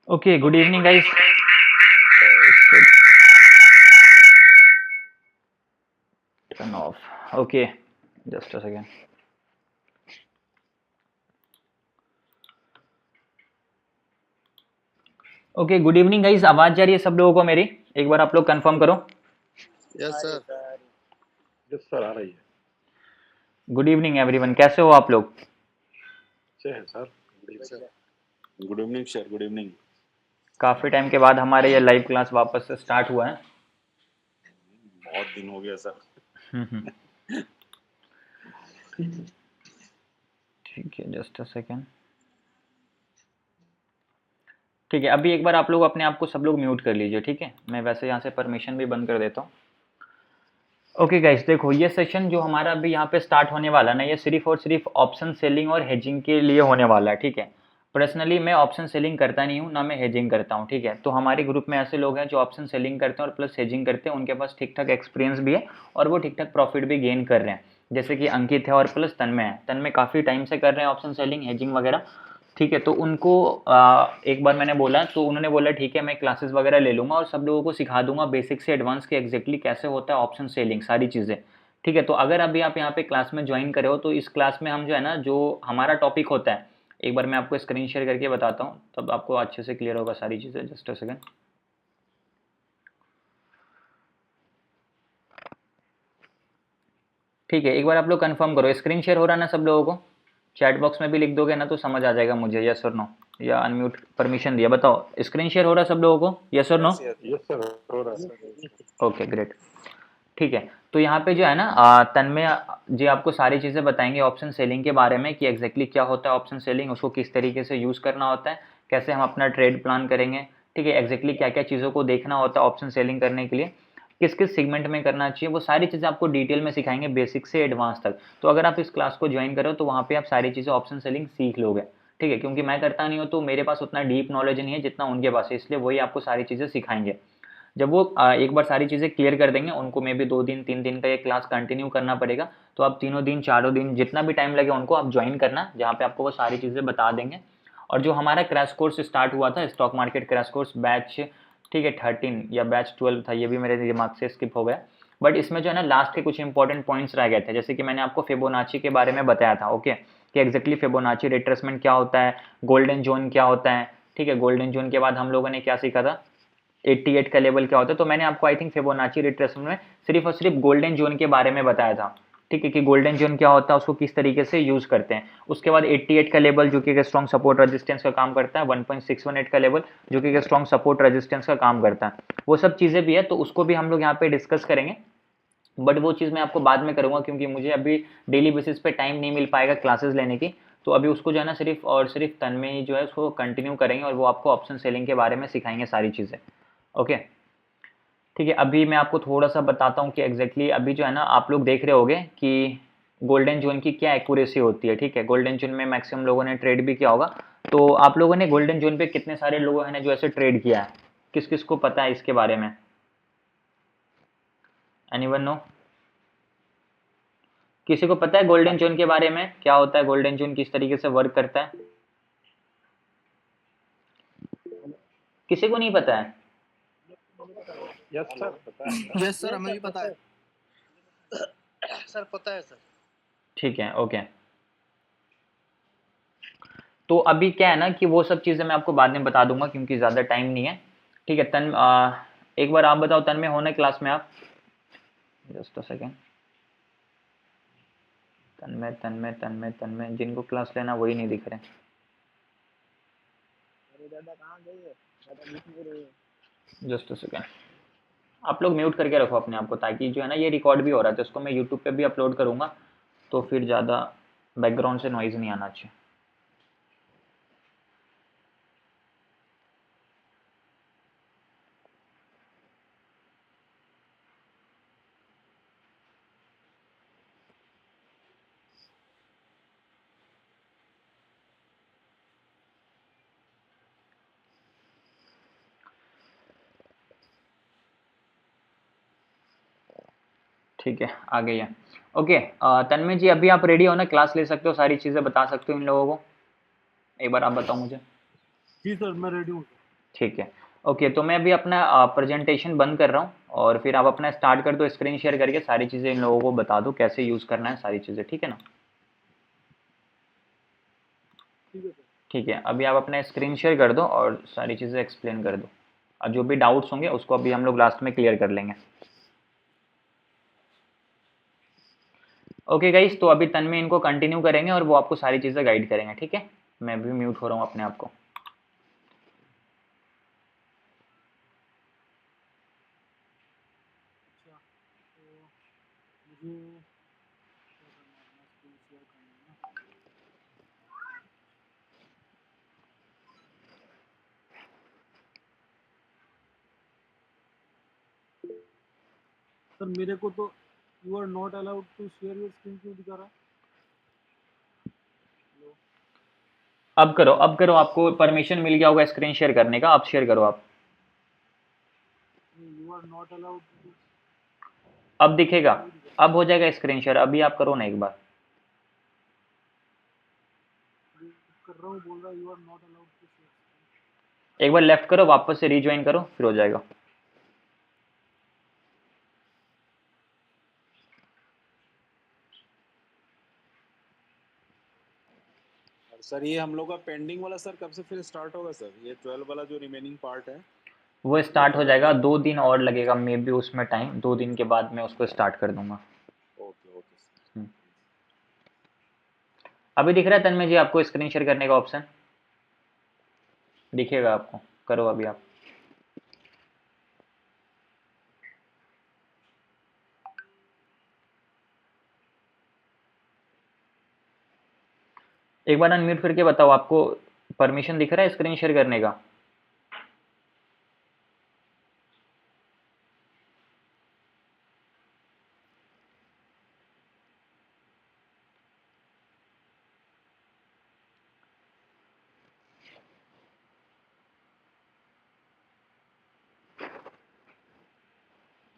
Okay, good evening, guys. Turn off. Okay, just a second. Okay, good evening guys. आवाज जा रही है सब लोगों को मेरी? एक बार आप लोग कंफर्म करो। Yes sir. यस सर, आ रही है। गुड इवनिंग एवरीवन, कैसे हो आप लोग? अच्छे हैं sir. Good evening sir, good evening. काफी टाइम के बाद हमारे ये लाइव क्लास वापस से स्टार्ट हुआ है। बहुत दिन हो गया सर। ठीक है, जस्ट अ सेकेंड। ठीक है, अभी एक बार आप लोग अपने आप को सब लोग म्यूट कर लीजिए, ठीक है? मैं वैसे यहाँ से परमिशन भी बंद कर देता हूँ। ओके गाइस, देखो ये सेशन जो हमारा अभी यहाँ पे स्टार्ट होने वाला ना, ये सिर्फ और सिर्फ ऑप्शन सेलिंग और हेजिंग के लिए होने वाला है, ठीक है? पर्सनली मैं ऑप्शन सेलिंग करता नहीं हूँ, ना मैं हेजिंग करता हूँ, ठीक है? तो हमारे ग्रुप में ऐसे लोग हैं जो ऑप्शन सेलिंग करते हैं और प्लस हेजिंग करते हैं, उनके पास ठीक ठाक एक्सपीरियंस भी है और वो ठीक ठाक प्रॉफिट भी गेन कर रहे हैं। जैसे कि अंकित है और प्लस तन्मय है। तन्मय काफ़ी टाइम से कर रहे हैं ऑप्शन सेलिंग, हेजिंग वगैरह, ठीक है? तो उनको एक बार मैंने बोला तो उन्होंने बोला ठीक है मैं क्लासेस वगैरह ले लूँगा और सब लोगों को सिखा दूंगा बेसिक से एडवांस के एग्जैक्टली कैसे होता है ऑप्शन सेलिंग, सारी चीज़ें, ठीक है? तो अगर अभी आप यहाँ पे क्लास में ज्वाइन करे हो तो इस क्लास में हम जो है ना, जो हमारा टॉपिक होता है, एक बार मैं आपको स्क्रीन शेयर करके बताता हूँ, तब आपको अच्छे से क्लियर होगा सारी चीज़ें। Just a second. ठीक है, एक बार आप लोग कंफर्म करो, स्क्रीन शेयर हो रहा है ना सब लोगों को? चैट बॉक्स में भी लिख दोगे ना तो समझ आ जाएगा मुझे, यस और नो, या अनम्यूट परमिशन दिया, बताओ स्क्रीन शेयर हो रहा है सब लोगों को, यस और नो? यस सर, हो रहा है। Okay great. ठीक है, तो यहाँ पे जो है ना तन्मय जी आपको सारी चीज़ें बताएंगे ऑप्शन सेलिंग के बारे में कि एग्जैक्टली क्या होता है ऑप्शन सेलिंग, उसको किस तरीके से यूज़ करना होता है, कैसे हम अपना ट्रेड प्लान करेंगे, ठीक है? एग्जैक्टली क्या क्या चीज़ों को देखना होता है ऑप्शन सेलिंग करने के लिए, किस किस सेगमेंट में करना चाहिए, वो सारी चीज़ें आपको डिटेल में सिखाएंगे बेसिक से एडवांस तक। तो अगर आप इस क्लास को ज्वाइन करो तो वहाँ पे आप सारी चीज़ें ऑप्शन सेलिंग सीख लोगे, ठीक है? क्योंकि मैं करता नहीं हूँ तो मेरे पास उतना डीप नॉलेज नहीं है जितना उनके पास है, इसलिए वही आपको सारी चीज़ें सिखाएंगे। जब वो एक बार सारी चीज़ें क्लियर कर देंगे, उनको मे भी 2 दिन 3 दिन का ये क्लास कंटिन्यू करना पड़ेगा, तो आप तीनों दिन चारों दिन जितना भी टाइम लगे उनको आप ज्वाइन करना, जहाँ पे आपको वो सारी चीज़ें बता देंगे। और जो हमारा क्रैश कोर्स स्टार्ट हुआ था stock market crash course batch, ठीक है, 13 या बैच 12 था, ये भी मेरे दिमाग से स्किप हो गया, बट इसमें जो है ना लास्ट के कुछ इंपॉर्टेंट पॉइंट्स रह गए थे, जैसे कि मैंने आपको फिबोनाची के बारे में बताया था, ओके, कि एग्जैक्टली फिबोनाची रिट्रेसमेंट क्या होता है, गोल्डन जोन क्या होता है, ठीक है? गोल्डन जोन के बाद हम लोगों ने क्या सीखा था, 88 का लेवल क्या होता है। तो मैंने आपको आई थिंक फिबोनाची रिट्रेसमेंट में सिर्फ और सिर्फ गोल्डन जोन के बारे में बताया था, ठीक है, कि गोल्डन जोन क्या होता है, उसको किस तरीके से यूज करते हैं। उसके बाद 88 का लेवल जो कि एक स्ट्रॉन्ग सपोर्ट रेजिस्टेंस का काम करता है, 1.618 का लेवल जो कि एक स्ट्रॉन्ग सपोर्ट रेजिस्टेंस का काम करता है, वो सब चीजें भी है, तो उसको भी हम लोग यहाँ पे डिस्कस करेंगे। बट वो चीज़ मैं आपको बाद में करूँगा क्योंकि मुझे अभी डेली बेसिस पे टाइम नहीं मिल पाएगा क्लासेस लेने की, तो अभी उसको जो है ना सिर्फ और सिर्फ तन्मय ही जो है उसको कंटिन्यू करेंगे और वो आपको ऑप्शन सेलिंग के बारे में सिखाएंगे सारी चीज़ें, ओके? ठीक है, अभी मैं आपको थोड़ा सा बताता हूँ कि एग्जैक्टली अभी जो है ना आप लोग देख रहे होगे कि गोल्डन जोन की क्या एक्यूरेसी होती है, ठीक है? गोल्डन जोन में मैक्सिमम लोगों ने ट्रेड भी किया होगा, तो आप लोगों ने गोल्डन जोन पे कितने सारे लोगों ने जो ऐसे ट्रेड किया है, किस किस को पता है इसके बारे में? Anyone know? किसी को पता है गोल्डन जोन के बारे में, क्या होता है गोल्डन जोन, किस तरीके से वर्क करता है? किसी को नहीं पता है? यस सर, पता है। यस सर, हमें भी पता है सर, पता है सर। ठीक है, ओके। तो अभी क्या है ना कि वो सब चीज़ें मैं आपको बाद में बता दूंगा क्योंकि ज़्यादा टाइम नहीं है, ठीक है? एक बार आप बताओ तन में होना क्लास में आप? Just a second. तन्मय तन्मय तन्मय तन्मय, जिनको क्लास लेना वही नहीं दिख रहे। जस्ट अ सेकेंड, आप लोग म्यूट करके रखो अपने आप को, ताकि जो है ना ये रिकॉर्ड भी हो रहा है तो इसको मैं यूट्यूब पे भी अपलोड करूंगा, तो फिर ज़्यादा बैकग्राउंड से नॉइज़ नहीं आना चाहिए। ठीक है, आ गई है, ओके। तन्मय जी अभी आप रेडी हो ना, क्लास ले सकते हो, सारी चीज़ें बता सकते हो इन लोगों को? एक बार आप बताओ मुझे। जी सर, मैं रेडी हूँ। ठीक है। ओके, तो मैं अभी अपना प्रेजेंटेशन बंद कर रहा हूँ और फिर आप अपना स्टार्ट कर दो, स्क्रीन शेयर करके सारी चीज़ें इन लोगों को बता दो कैसे यूज़ करना है सारी चीज़ें, ठीक है ना? ठीक है सर। ठीक है, अभी आप अपना स्क्रीन शेयर कर दो और सारी चीज़ें एक्सप्लेन कर दो और जो भी डाउट्स होंगे उसको अभी हम लोग लास्ट में क्लियर कर लेंगे। ओके गाइस, तो अभी तन्मय इनको कंटिन्यू करेंगे और वो आपको सारी चीज़ें गाइड करेंगे, ठीक है? मैं भी म्यूट हो रहा हूँ अपने आप को। अच्छा, तो मुझे क्या करना है, अपना स्क्रीन शेयर करना है ना। सर मेरे को तो you are not allowed to share your screen क्यों दिखा रहा है? हेलो। अब करो, अब करो, आपको परमिशन मिल गया होगा स्क्रीन शेयर करने का, अब शेयर करो आप। You are not allowed to, अब दिखेगा, नहीं दिख रहा। अब हो जाएगा स्क्रीन शेयर, अभी आप करो ना एक बार। कर रहा हूँ, बोल रहा है you are not allowed to share. एक बार लेफ्ट करो, वापस से रीज्वाइन करो, फिर हो जाएगा। और सर ये हम लोग का पेंडिंग वाला सर कब से फिर स्टार्ट होगा सर, ये 12 वाला जो रिमेनिंग पार्ट है? वो स्टार्ट हो जाएगा, 2 दिन और लगेगा मे बी उसमें टाइम, 2 दिन के बाद मैं उसको स्टार्ट कर दूंगा। Okay okay sir. हम्म। अभी दिख रहा है तन्मय जी आपको स्क्रीन शेयर करने का ऑप्शन? दिखेगा आपको, करो अभी आप। एक बार अनम्यूट करके बताओ, आपको परमिशन दिख रहा है स्क्रीन शेयर करने का?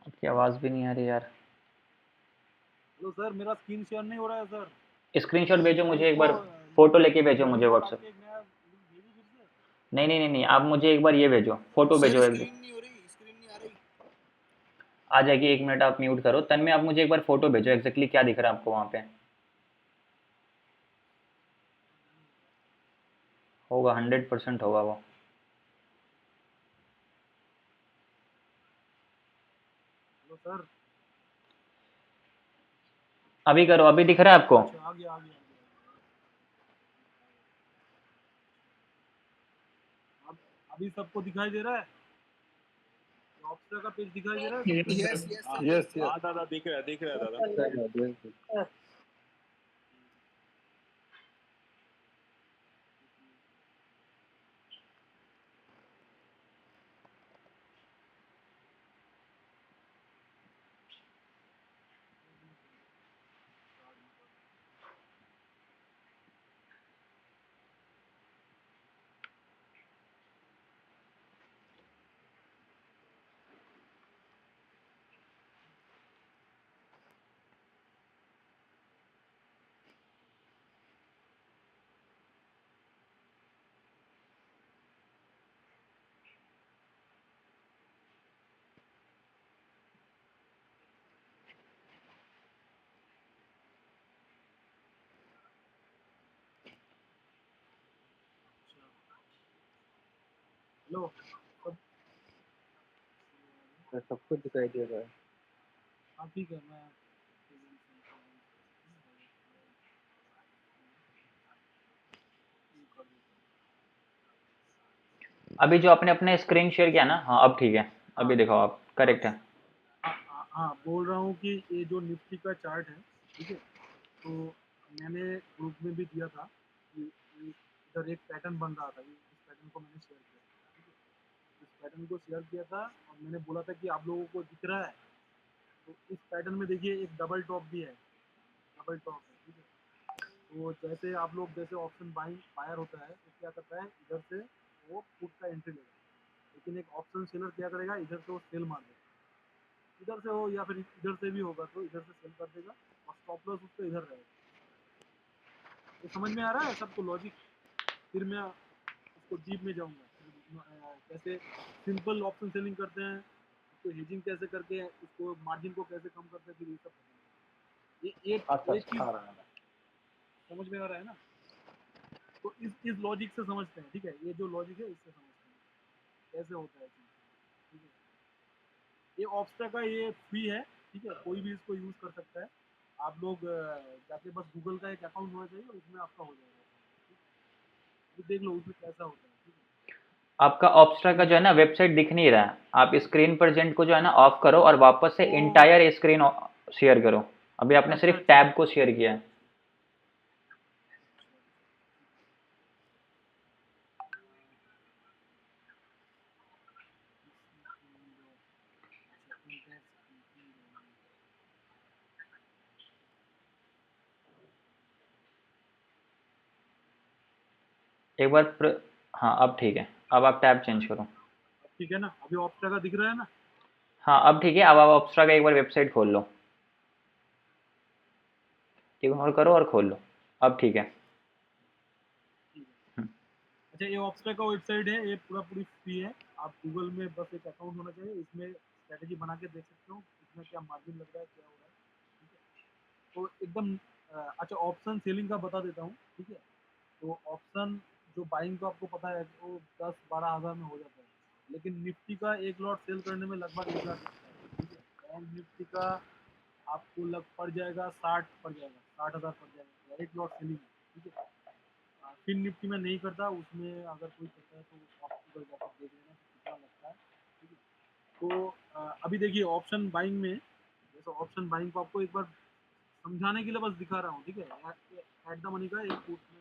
आपकी आवाज़ भी नहीं आ रही यार। हेलो सर, मेरा स्क्रीन शेयर नहीं हो रहा है सर। स्क्रीनशॉट भेजो मैं मुझे एक इसको बार, फोटो लेके भेजो न्यू मुझे लिंक डाल व्हाट्सएप। के एक नया लिंक भेजूँ फिर से? नहीं नहीं नहीं नहीं, आप मुझे एक बार ये भेजो, फोटो सर भेजो एक। स्क्रीन नहीं हो रही, स्क्रीन नहीं आ रही। आ जाएगी, 1 मिनट आप म्यूट करो। तन्मय आप मुझे एक बार फोटो भेजो, एग्जैक्टली क्या दिख रहा है आपको वहाँ पे? होगा, 100% होगा वो। Hello sir. अभी करो, अभी दिख रहा है आपको? अच्छा, आ गया आ गया आ गया आ गया। अब अभी सबको दिखाई दे रहा है? ऑप्शन का पेज दिखाई दे रहा है सबको? यस यस हाँ सर, यस हाँ दादा दिख रहा है दादा। यस। हेलो सब। सब कुछ दिखाई दे रहा है। हाँ ठीक है, मैं कर देता अभी जो आपने अपने स्क्रीन शेयर किया ना, हाँ अब ठीक है, हूँ। अभी दिखाओ आप, करेक्ट है। हाँ, बोल रहा हूँ कि ये जो निफ्टी का चार्ट है, ठीक है, तो मैंने ग्रुप में भी दिया था कि इधर एक पैटर्न बन रहा था, इस पैटर्न को मैंने शेयर किया था, ठीक है। इस पैटर्न को शेयर किया था और मैंने बोला था कि आप लोगों को दिख रहा है, तो इस पैटर्न में देखिए एक डबल टॉप भी है, डबल टॉप है, ठीक है। तो जैसे आप लोग जैसे ऑप्शन बाइंग फायर होता है तो क्या करता है, इधर से वो पुट का एंट्री लेगा, लेकिन एक ऑप्शन सेलर क्या करेगा, इधर से वो सेल मार देगा, इधर से हो या फिर इधर से भी होगा तो इधर से सेल कर देगा और स्टॉप लॉस उसका इधर रहेगा। ये समझ में आ रहा है सबको लॉजिक? फिर मैं उसको डीप में जाऊंगा, फिर कैसे सिंपल ऑप्शन सेलिंग करते हैं, तो हेजिंग कैसे करके उसको मार्जिन को कैसे कम करते हैं, फिर ये सब बताएंगे। अच्छा ये चीज़ सिखा रहा है समझ में आ रहा है ना? तो इस लॉजिक से समझते हैं, ठीक है? ये जो लॉजिक है इससे समझते हैं कैसे होता है चीज़, ठीक है? ये ऑप्स्टा का ये फ्री है, ठीक है? कोई भी इसको यूज़ कर सकता है। आप लोग जाके बस गूगल का एक अकाउंट होना चाहिए, उसमें आपका हो जाएगा। ठीक है? तो देख लो उसमें कैसा होता है, ठीक है? आपका ऑप्स्ट्रा का जो है ना वेबसाइट दिख नहीं रहा है, आप स्क्रीन प्रेजेंट को जो है ना ऑफ करो और वापस से ओ इंटायर स्क्रीन शेयर करो। अभी आपने अच्छा सिर्फ अच्छा टैब अच्छा को शेयर किया है। एक बार हाँ अब ठीक है, अब आप टैब चेंज करो। ठीक है ना? अभी ऑप्स्टा का दिख रहा है ना? हाँ अब ठीक है, अब आप ऑप्स्ट्रा का एक बार वेबसाइट खोल लो, इग्नोर करो और खोल लो। अब ठीक है। ठीक है। अच्छा, ये ऑप्स्टा का वेबसाइट है, ये पूरा पूरी फ्री है। आप गूगल में बस एक अकाउंट होना चाहिए, इसमें स्ट्रेटेजी बना के देख सकते हो इसमें क्या मार्जिन लग रहा है, क्या हो रहा है, ठीक है? तो एकदम अच्छा, ऑप्शन सेलिंग का बता देता हूँ, ठीक है? तो ऑप्शन जो बाइंग तो आपको पता है वो 10-12 हज़ार में हो जाता है, लेकिन निफ्टी का एक लॉट सेल करने में लगभग 1 लाख लगता है, ठीक है? बैंक निफ्टी का आपको लग पड़ जाएगा 60 पड़ जाएगा, 60 हज़ार पड़ जाएगा एक लॉट सेलिंग, ठीक है? फिन निफ्टी में नहीं करता, उसमें अगर कोई करता है तो आप गूगल जाकर देख लेना कि कितना लगता है, ठीक है? तो अभी देखिए ऑप्शन बाइंग में, जैसे ऑप्शन बाइंग को आपको एक बार समझाने के लिए बस दिखा रहा हूँ, ठीक है? एट द मनी का एक कोर्स में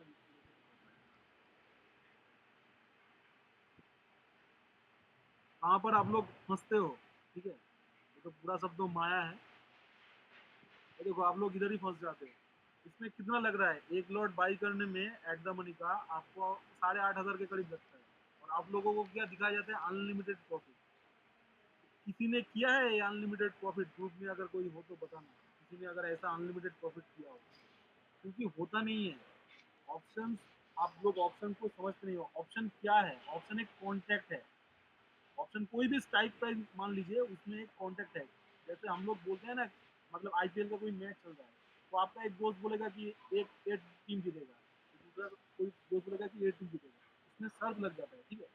कहाँ पर आप लोग फंसते हो, ठीक है? ये तो पूरा सब तो माया है। ये देखो आप लोग इधर ही फंस जाते हो। इसमें कितना लग रहा है, एक लॉट बाई करने में एट द मनी का आपको 8,500 के करीब लगता है, और आप लोगों को क्या दिखाया जाता है, अनलिमिटेड प्रॉफिट। किसी ने किया है ये अनलिमिटेड प्रॉफिट? ग्रुप में अगर कोई हो तो बताना, किसी ने अगर ऐसा अनलिमिटेड प्रॉफिट किया हो, क्योंकि होता नहीं है। ऑप्शन, आप लोग ऑप्शन को समझते नहीं हो। ऑप्शन क्या है? ऑप्शन एक कॉन्ट्रैक्ट है। ऑप्शन कोई भी स्ट्राइक प्राइस मान लीजिए, उसमें एक कॉन्ट्रैक्ट है। जैसे हम लोग बोलते हैं ना, मतलब आईपीएल का कोई मैच चल रहा है, तो आपका एक दोस्त बोलेगा कि एक टीम जीतेगा, दूसरा कोई दोस्त बोलेगा कि ये टीम जीतेगा, इसमें शर्त लग जाता है, ठीक है?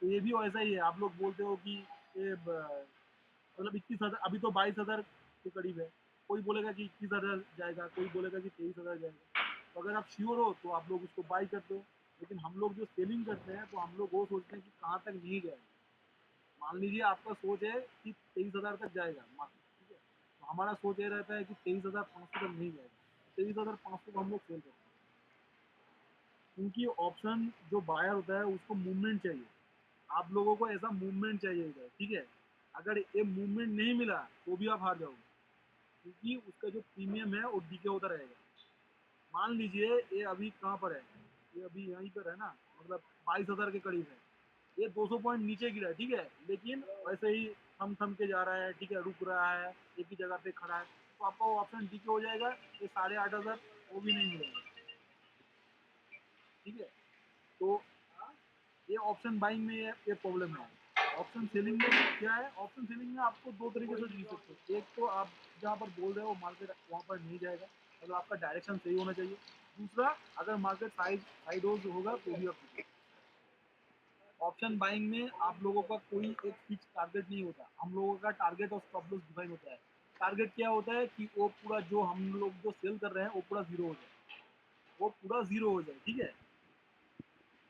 तो ये भी वैसा ही है। आप लोग बोलते हो कि ये मतलब 21,000, अभी तो 22,000 के करीब है। कोई बोलेगा कि 21,000 जाएगा, कोई बोलेगा कि 23,000 जाएगा। तो अगर आप श्योर हो तो आप लोग उसको बाई करते हो। लेकिन हम लोग जो सेलिंग करते हैं, तो हम लोग वो सोचते हैं कि कहाँ तक नहीं जाएगा। मान लीजिए आपका सोच है कि 23,000 तक जाएगा मार्केट, ठीक है? तो हमारा सोच ये रहता है कि 23,500 तक नहीं जाएगा, 23,500 को हम लोग सेल करते हैं, क्योंकि ऑप्शन जो बायर होता है उसको मूवमेंट चाहिए। आप लोगों को ऐसा मूवमेंट चाहिए इधर, ठीक है? अगर ये मूवमेंट नहीं मिला तो भी आप हार जाओगे, क्योंकि उसका जो प्रीमियम है वो डीके होता रहेगा। मान लीजिए ये अभी कहाँ पर है, ये अभी यहीं पर है ना, मतलब 22,000 के करीब है। ये 200 पॉइंट नीचे गिरा है, ठीक है? लेकिन वैसे ही थम थम के जा रहा है, ठीक है? रुक रहा है, एक ही जगह पे खड़ा है, तो आपका वो ऑप्शन डीके हो जाएगा। ये 8,500 वो भी नहीं मिलेगा, ठीक है? तो ये ऑप्शन बाइंग में ये प्रॉब्लम है। ऑप्शन सेलिंग में क्या है? ऑप्शन सेलिंग में आपको दो तरीके से जीत सकते हो। एक तो आप जहाँ पर बोल रहे हो मार्केट वहाँ पर नहीं जाएगा, मतलब आपका डायरेक्शन सही होना चाहिए। दूसरा, अगर मार्केट साइड होगा तो भी आप जीतेंगे। ऑप्शन बाइंग में आप लोगों का कोई एक फिक्स टारगेट नहीं होता। हम लोगों का टारगेट और स्टॉप लॉस डिफाइन होता है। टारगेट क्या होता है कि वो पूरा जो हम लोग जो सेल कर रहे हैं वो पूरा जीरो हो जाए, वो पूरा जीरो हो जाए, ठीक है?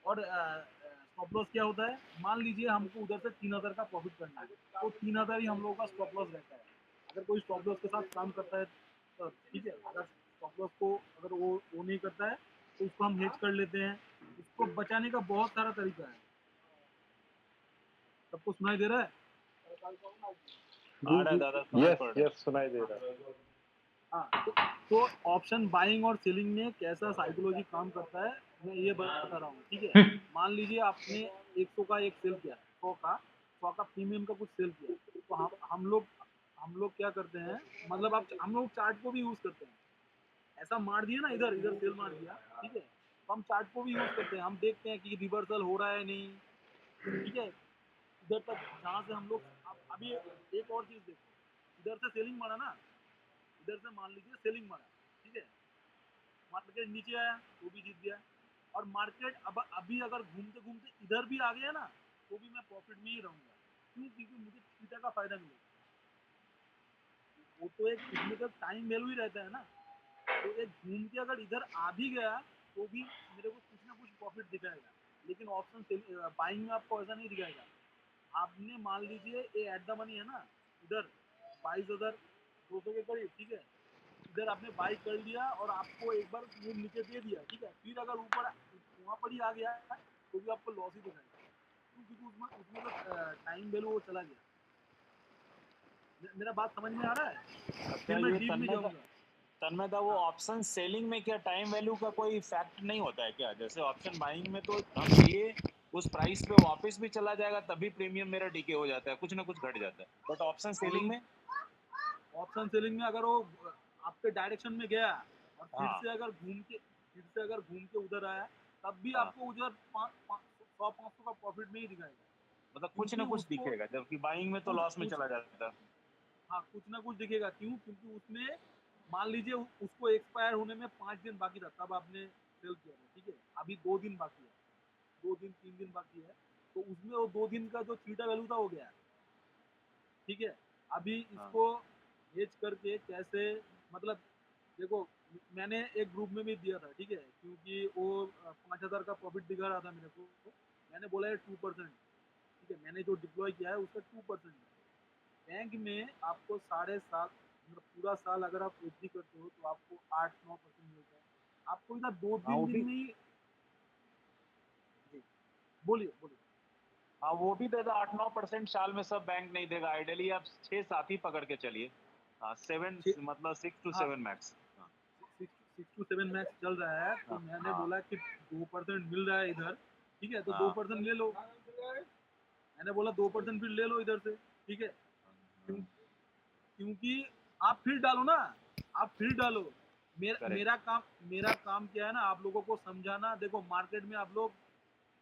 और स्टॉप लॉस क्या होता है? मान लीजिए हमको उधर से 3,000 का प्रॉफिट करना है, तो 3,000 ही हम लोगों का स्टॉप लॉस रहता है। अगर कोई स्टॉप लॉस के साथ काम करता है तो ठीक है, अगर स्टॉप लॉस को अगर वो नहीं करता है तो उसको हम हेज कर लेते हैं। उसको बचाने का बहुत सारा तरीका है। सबको सुनाई दे रहा है? आ रहा है दादा, सुनाई यस पड़ रहा है। यस सुनाई दे रहा है। हाँ, तो ऑप्शन बाइंग और सेलिंग में कैसा साइकोलॉजी काम करता है, मैं ये बता रहा हूँ, ठीक है? मान लीजिए आपने 100 का एक सेल किया, 100 का प्रीमियम का कुछ सेल किया, तो हम लोग क्या करते हैं, मतलब आप हम लोग चार्ट को भी यूज करते हैं। ऐसा मार दिया ना, इधर इधर सेल मार दिया, ठीक है? तो हम चार्ट को भी यूज करते हैं, हम देखते हैं कि रिवर्सल हो रहा है नहीं, ठीक है? इधर तक जहाँ से हम लोग अभी एक और चीज देखो, इधर से सेलिंग मारा ना, इधर से मान लीजिए सेलिंग मारा, ठीक है, मार्केट नीचे आया तो भी जीत गया, और मार्केट अब अभी अगर घूमते घूमते इधर भी आ गया ना तो भी मैं प्रॉफिट में ही रहूंगा। क्यों? क्योंकि मुझे थीटा का फायदा मिलेगा। वो तो एक इसमें तो टाइम वैल्यू ही रहता है ना। तो एक घूम के अगर इधर आ भी गया तो भी मेरे को कुछ ना कुछ प्रॉफिट दिखाएगा। लेकिन ऑप्शन बाइंग में आपको ऐसा नहीं दिखाएगा। आपने मान लीजिए ये एट द मनी है ना, इधर 22,200 के करीब, ठीक है, इधर आपने बाई कर लिया और आपको एक बार मूव नीचे दे दिया, ठीक है, फिर अगर ऊपर वहाँ पर ही आ गया तो भी आपको लॉस ही दिखाएगा। क्यों? क्योंकि उसमें उसमें तो टाइम वैल्यू वो चला गया। मेरा बात समझ में आ रहा है? अच्छा, फिर मैं ये डीप में जाऊंगा। तन्मय दा, वो हाँ, ऑप्शन सेलिंग में क्या टाइम वैल्यू का कोई फैक्ट नहीं होता है क्या? जैसे ऑप्शन बाइंग में तो हम लिए उस प्राइस पे वापस भी चला जाएगा तभी प्रीमियम मेरा डीके हो जाता है, कुछ ना कुछ घट जाता है, बट ऑप्शन सेलिंग नहीं, में। ऑप्शन सेलिंग में अगर वो आपके डायरेक्शन में गया और फिर हाँ से अगर घूम के उधर आया, तब भी हाँ, आपको उधर 100-500 का प्रॉफिट में ही दिखाएगा। मतलब कुछ क्योंकि ना कुछ उसको दिखेगा, जबकि बाइंग में तो कुछ लॉस में कुछ चला जाता है। हाँ, कुछ ना कुछ दिखेगा। क्यों? क्योंकि उसमें मान लीजिए उसको एक्सपायर होने में 5 दिन बाकी था, तब आपने सेल किया था, ठीक है, अभी 2 दिन बाकी है, 2 दिन 3 दिन बाकी है, तो उसमें वो 2 दिन का जो थीटा वैल्यू था हो गया, ठीक है। अभी हाँ इसको हेज करके कैसे, मतलब देखो, मैंने एक ग्रुप में भी दिया था, ठीक है, क्योंकि वो 5,000 का प्रॉफिट दिखा रहा था मेरे को। मैंने बोला है 2%, ठीक है, मैंने जो डिप्लॉय किया है उसका 2% है। बैंक में आपको 7.5, मतलब पूरा साल अगर आप एफडी करते हो तो आपको 8-9% मिलता है। आपको इधर दो हाँ, तीन वो दिन भी। में ही। जी, बोलिए बोलिए। हाँ, वो भी देगा 8-9% साल में, सब बैंक नहीं देगा। आइडियली आप 6-7 ही पकड़ के चलिए। हाँ, 7, छः मतलब 6 to हाँ, 7 मैक्स। हाँ 6 to 7 मैक्स चल रहा है, तो हाँ मैंने हाँ बोला कि 2% मिल रहा है इधर, ठीक है, तो दो हाँ परसेंट ले लो। मैंने बोला 2% फिर ले लो इधर से, ठीक है। क्यों? क्योंकि आप फिर डालो ना, आप फिर डालो। करेक्ट। मेरा काम क्या है ना, आप लोगों को समझाना। देखो, मार्केट में आप लोग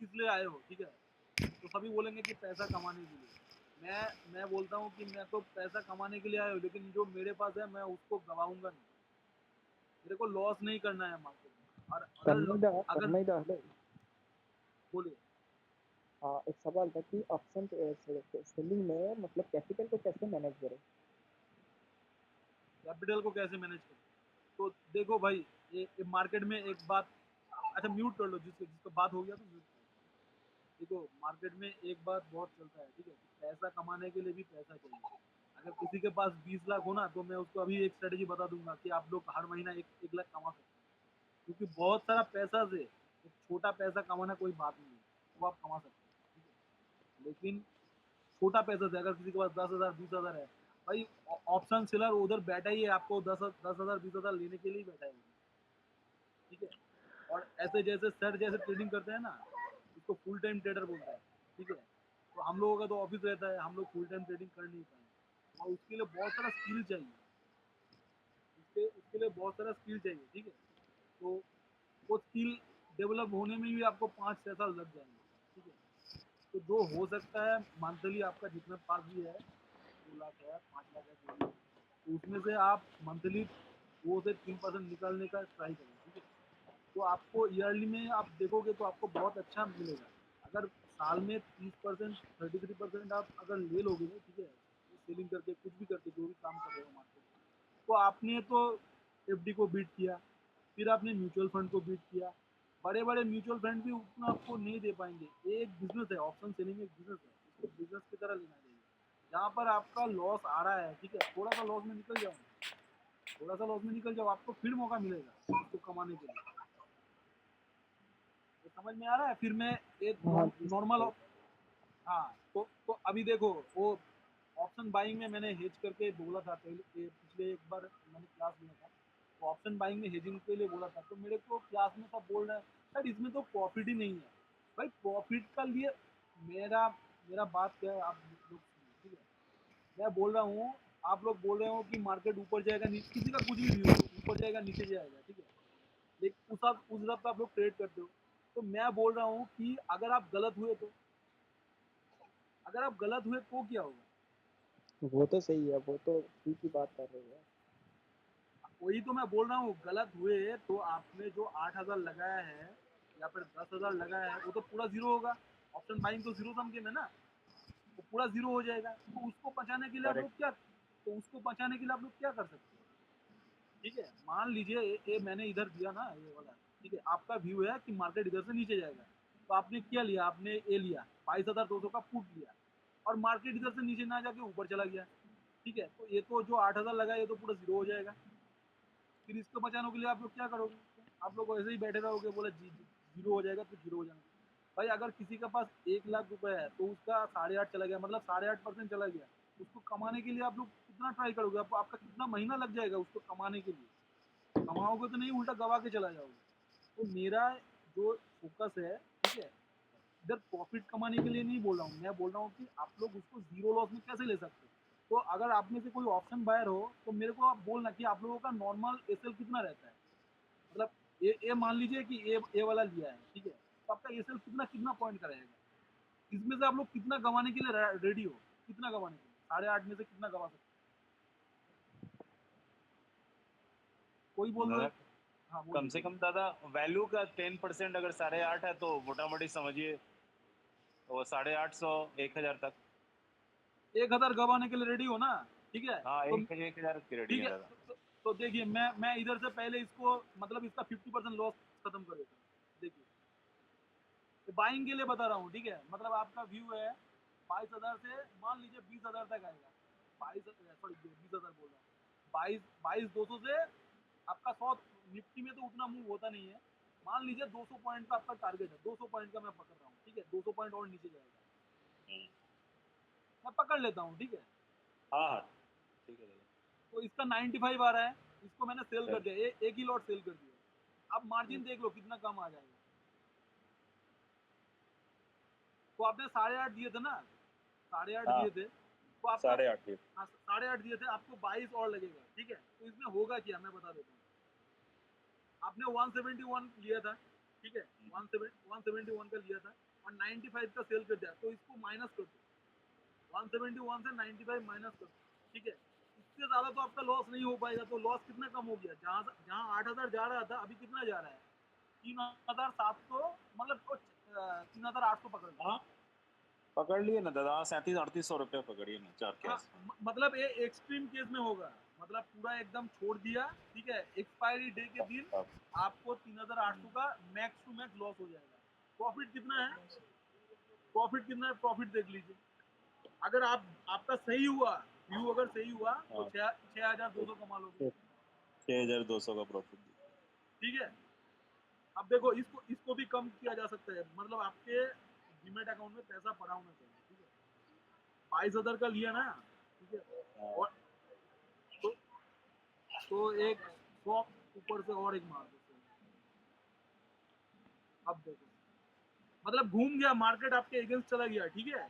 किस लिए आए हो, ठीक है, तो सभी बोलेंगे कि पैसा कमाने के लिए। मैं बोलता हूँ कि मैं तो पैसा कमाने के लिए आया हूँ, लेकिन जो मेरे पास है मैं उसको गवाऊंगा नहीं। मेरे को लॉस नहीं करना है मार्केट में। और अगर तन्मय दा हेलो। बोलिए। एक सवाल था कि ऑप्शन सेलिंग में मतलब कैपिटल को कैसे मैनेज करें? कैपिटल को कैसे मैनेज करें? तो देखो भाई, ये मार्केट में एक बात, अच्छा म्यूट कर लो, जिसको बात हो गया तो म्यूट कर लो। देखो, मार्केट में एक बात बहुत चलता है, ठीक है, पैसा कमाने के लिए भी पैसा चाहिए। अगर किसी के पास 20 लाख हो ना, तो मैं उसको अभी एक स्ट्रेटेजी बता दूंगा कि आप लोग हर महीना 1 लाख कमा सकते हैं। क्योंकि बहुत सारा पैसा से एक छोटा पैसा कमाना कोई बात नहीं है, वो आप कमा सकते हैं, ठीक है। लेकिन छोटा पैसा से अगर किसी के पास 10,000 20,000 है, भाई ऑप्शन सेलर उधर बैठा ही है, आपको 10,000 20,000 लेने के लिए ही बैठा है उधर, ठीक है। और ऐसे जैसे सर जैसे ट्रेडिंग करते हैं ना, उसको फुल टाइम ट्रेडर बोलते हैं, ठीक है। तो हम लोगों का तो ऑफिस रहता है, हम लोग फुल टाइम ट्रेडिंग कर नहीं पाएंगे, और उसके लिए बहुत सारा स्किल चाहिए। उसके लिए बहुत सारा स्किल चाहिए, ठीक है। तो वो स्किल डेवलप होने में भी आपको 5-6 साल लग जाएंगे, ठीक है। तो जो हो सकता है मंथली आपका जितना पास भी है, 2 लाख है, 5 लाख है, जो भी है, तो उसमें से आप मंथली 2 से 3% निकालने का ट्राई करें, ठीक है। तो आपको ईयरली में आप देखोगे तो आपको बहुत अच्छा मिलेगा। अगर साल में 30%, 33% आप अगर ले लोगे, ठीक है, सेलिंग करके कुछ भी करके जो भी काम कर रहे हो मार्केट में, तो आपने तो एफडी को बीट किया, फिर आपने म्यूचुअल फंड को बीट किया। बड़े बड़े म्यूचुअल फंड भी उतना आपको नहीं दे पाएंगे। ये एक बिजनेस है, ऑप्शन सेलिंग एक बिजनेस है, इसको बिजनेस की तरह लेना चाहिए। जहाँ पर आपका लॉस आ रहा है, ठीक है, थोड़ा सा लॉस में निकल जाओ, थोड़ा सा लॉस में निकल जाओ, आपको फिर मौका मिलेगा उसको कमाने के लिए। ये समझ में आ रहा है? फिर मैं एक हाँ जी नॉर्मल, सर। हाँ, तो अभी देखो, वो ऑप्शन बाइंग में मैंने हेज करके बोला था पहले, पिछले एक बार मैंने क्लास लिया था, तो ऑप्शन बाइंग में हेजिंग के लिए बोला था, तो मेरे को क्लास में सब बोल रहे हैं सर इसमें तो प्रॉफिट ही नहीं है। भाई प्रॉफिट का लिए मेरा मेरा बात क्या है, आप लोग सुनिए, ठीक है। मैं बोल रहा हूँ, आप लोग बोल रहे हो कि मार्केट ऊपर जाएगा, किसी का कुछ भी व्यू हो, ऊपर जाएगा नीचे जाएगा, ठीक है, लेकिन उस हिसाब से आप लोग ट्रेड करते हो। तो मैं बोल रहा हूँ कि अगर आप गलत हुए तो अगर आप गलत हुए तो क्या होगा? वो तो सही है, वो तो ठीक ही बात कर रहे हैं। वही तो मैं बोल रहा हूँ, गलत हुए तो आपने जो 8,000 लगाया है या फिर 10,000 लगाया है वो तो पूरा जीरो होगा। ऑप्शन बाइंग तो जीरो सम गेम है ना, वो पूरा जीरो हो जाएगा। तो उसको बचाने के लिए आप लोग करेक्ट। क्या, तो उसको बचाने के लिए आप लोग क्या कर सकते हैं? ठीक है, मान लीजिए ये मैंने इधर दिया ना ये वाला, ठीक है, आपका व्यू है कि मार्केट इधर से नीचे जाएगा, तो आपने क्या लिया, आपने ए लिया 22,200 का पुट लिया, और मार्केट इधर से नीचे ना जाके ऊपर चला गया, ठीक है, तो ये तो जो 8,000 लगा ये तो पूरा जीरो हो जाएगा। फिर इसको बचाने के लिए आप लोग क्या करोगे? आप लोग ऐसे ही बैठे रहोगे, बोले जीरो हो जाएगा तो जीरो हो जाएगा। भाई अगर किसी के पास 1,00,000 रुपए है तो उसका 8.5 चला गया, मतलब 8.5% चला गया, उसको कमाने के लिए आप लोग कितना ट्राई करोगे? आपका कितना महीना लग जाएगा उसको कमाने के लिए? कमाओगे तो नहीं, उल्टा गवा के चला जाओगे। तो मेरा जो फोकस है, ठीक है, इधर प्रॉफिट कमाने के लिए नहीं बोल रहा हूँ, मैं बोल रहा हूँ कि आप लोग उसको जीरो लॉस में कैसे ले सकते हो। तो अगर आप में से कोई ऑप्शन बायर हो तो मेरे को आप बोलना कि आप लोगों का नॉर्मल एसएल कितना रहता है, मतलब ए मान लीजिए कि ए वाला लिया है, ठीक है, तो आपका एसएल कितना कितना पॉइंट का रहेगा, इसमें से आप लोग कितना गंवाने के लिए रेडी हो, कितना गंवाने के लिए, 8.5 में से कितना गंवा सकते हो? कोई बोल दो। दादा हाँ कम बोलिए से बोलिए। कम दादा वैल्यू का 10% अगर 8.5 है तो मोटा मोटी समझिए वो 850 1,000 तक। 1,000 गंवाने के लिए रेडी हो ना? ठीक है, हाँ तो 1,000 की रेडी ठीक है है, दादा। तो देखिए मैं इधर से पहले इसको मतलब इसका 50% लॉस खत्म कर देता हूँ। देखिए, तो बाइंग के लिए बता रहा हूँ, ठीक है, मतलब आपका व्यू है 22,000 से मान लीजिए 20,000 तक आएगा। 20,000 बोल रहा हूँ, 22,200 से आपका 100, निफ्टी में तो उतना मूव होता नहीं है, मान लीजिए 200 पॉइंट का आपका टारगेट है, 200 पॉइंट का मैं पकड़ रहा हूँ, ठीक है, 200 पॉइंट और नीचे जाएगा, हम्म, मैं पकड़ लेता हूँ, ठीक है। हाँ हाँ ठीक है दादा। तो इसका 95 आ रहा है, इसको मैंने सेल कर चल। दिया, एक ही लॉट सेल कर दिया। अब हम्म, मार्जिन देख लो कितना कम आ जाएगा। तो आपने 8.5 दिए थे ना, 8.5 हाँ दिए थे, तो आपका 8.5 ये। हाँ 8.5 दिए थे, आपको 22 और लगेगा, ठीक है। तो इसमें होगा क्या मैं बता देता हूँ। आपने 171 लिया था, ठीक है, 171 का लिया था और 95 का सेल कर दिया, तो इसको माइनस कर दो, 171 से 95 माइनस कर दो, ठीक है। इससे ज्यादा तो आपका लॉस नहीं हो पाएगा। तो लॉस कितना कम हो गया, जहाँ जहाँ 8,000 जा रहा था अभी कितना जा रहा है, 3,700, मतलब 3,800 पकड़ लो। हाँ पकड़ लिए ना दादा, 3700-3800 रुपये पकड़िए ना 4 के हाँ, आसपास। मतलब ये एक्सट्रीम केस में होगा, मतलब पूरा एकदम छोड़ दिया, ठीक है, एक्सपायरी डे के दिन अब आपको 3,800 का मैक्स टू मैक्स लॉस हो जाएगा। प्रॉफिट कितना है, प्रॉफिट कितना है, प्रॉफिट देख लीजिए। अगर आपका सही हुआ, व्यू अगर सही हुआ तो हाँ 6,200 कमा लोगे, 6,200 का प्रॉफिट दिया। ठीक है। अब देखो इसको इसको भी कम किया जा सकता है, मतलब आपके डीमेट अकाउंट में पैसा पड़ा होना चाहिए, ठीक है। 22,000 का लिया ना, ठीक है, हाँ और तो, एक 100 ऊपर से और एक मार दो। अब देखो, मतलब घूम गया मार्केट, आपके अगेंस्ट चला गया, ठीक है,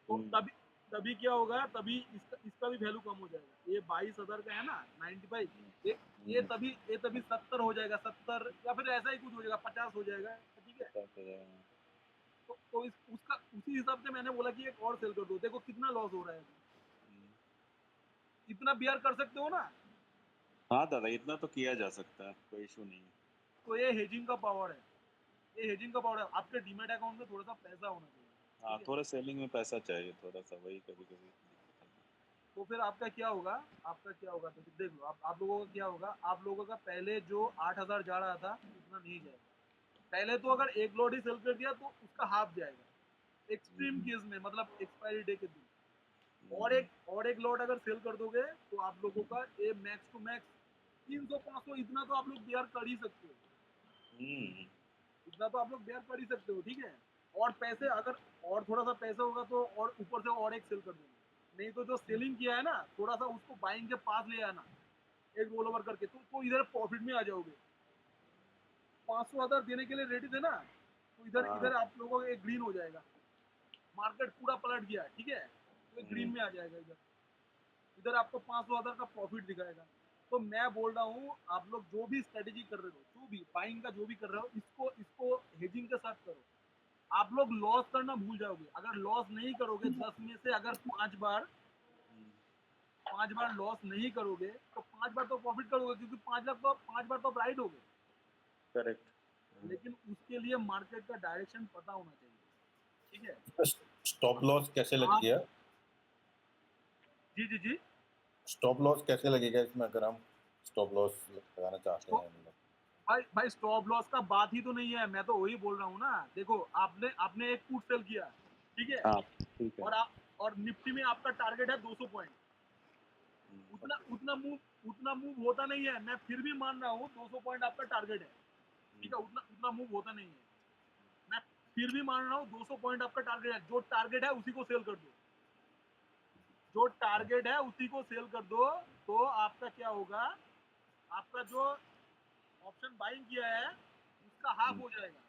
तो हम्म, तभी तभी क्या होगा, तभी इसका भी वैल्यू कम हो जाएगा। ये 22,000 का है ना 95, हम्म, ये तभी 70 हो जाएगा, 70 या फिर ऐसा ही कुछ हो जाएगा, 50 हो जाएगा, ठीक है। 50,000। तो उसका उसी हिसाब से मैंने बोला कि एक और सेल कर दो। देखो कितना लॉस हो रहा है, हम्म, इतना बियर कर सकते हो ना। हाँ दादा इतना तो किया जा सकता है, कोई इशू नहीं है। तो ये हेजिंग का पावर है, ये हेजिंग का पावर है। आपके डीमेट अकाउंट में थोड़ा सा पैसा होना चाहिए, हाँ ठीक है। थोड़ा सेलिंग में पैसा चाहिए थोड़ा सा, वही कभी कभी दिक्कत आती तो फिर आपका क्या होगा, आपका क्या होगा, तो देख लो आप लोगों का क्या होगा। आप लोगों का पहले जो 8,000 जा रहा था उतना नहीं जाएगा। पहले तो अगर एक लॉट ही सेल कर दिया तो उसका हाफ जाएगा, एक्सट्रीम है। केस में, मतलब एक्सपायरी डे के दिन। हम्म, और एक लॉट अगर सेल कर दोगे तो आप लोगों का ये मैक्स टू मैक्स 300-500, इतना तो आप लोग बेयर कर ही सकते हो, हम्म, इतना तो आप लोग बेयर कर ही सकते हो, ठीक है। और पैसे अगर और थोड़ा सा पैसा होगा तो और ऊपर से और एक सेल कर देंगे। नहीं तो जो सेलिंग किया है ना, थोड़ा सा उसको बाइंग के पास ले आना, एक रोल ओवर करके, तो इधर प्रॉफिट में आ जाओगे। 500,000 देने के लिए रेडी थे ना, तो इधर हाँ इधर आप लोगों का एक ग्रीन हो जाएगा। मार्केट पूरा पलट गया, ठीक है, तो एक ग्रीन में आ जाएगा इधर। इधर आपको 500,000 का प्रॉफिट दिखाएगा। तो मैं बोल रहा हूँ आप लोग जो भी स्ट्रेटेजी कर रहे हो, जो भी बाइंग का जो भी कर रहे हो, इसको इसको हेजिंग के साथ करो। आप लोग लॉस करना भूल जाओगे। अगर लॉस नहीं करोगे 10 में से अगर 5 बार लॉस नहीं करोगे तो 5 बार तो प्रॉफिट करोगे, क्योंकि 5 बार तो राइट हो गए। करेक्ट। लेकिन उसके लिए मार्केट का डायरेक्शन पता होना चाहिए, ठीक है। स्टॉप लॉस कैसे आप लगेगा? जी जी जी स्टॉप लॉस कैसे लगेगा इसमें, अगर हम स्टॉप लॉस लगाना चाहते हैं मतलब? भाई स्टॉप लॉस का बात ही तो नहीं है, मैं तो वही बोल रहा हूँ ना। देखो आपने एक पुट सेल किया, ठीक है, हाँ ठीक है। और निफ्टी में आपका टारगेट है 200 पॉइंट। उतना उतना मूव होता नहीं है, मैं फिर भी मान रहा हूँ 200 पॉइंट आपका टारगेट है, ठीक है। उतना उतना मूव होता नहीं है, मैं फिर भी मान रहा हूँ 200 पॉइंट आपका टारगेट है। जो टारगेट है उसी को सेल कर दो, जो टारगेट है उसी को सेल कर दो। तो आपका क्या होगा, आपका जो ऑप्शन बाइंग किया है उसका हाफ हो जाएगा,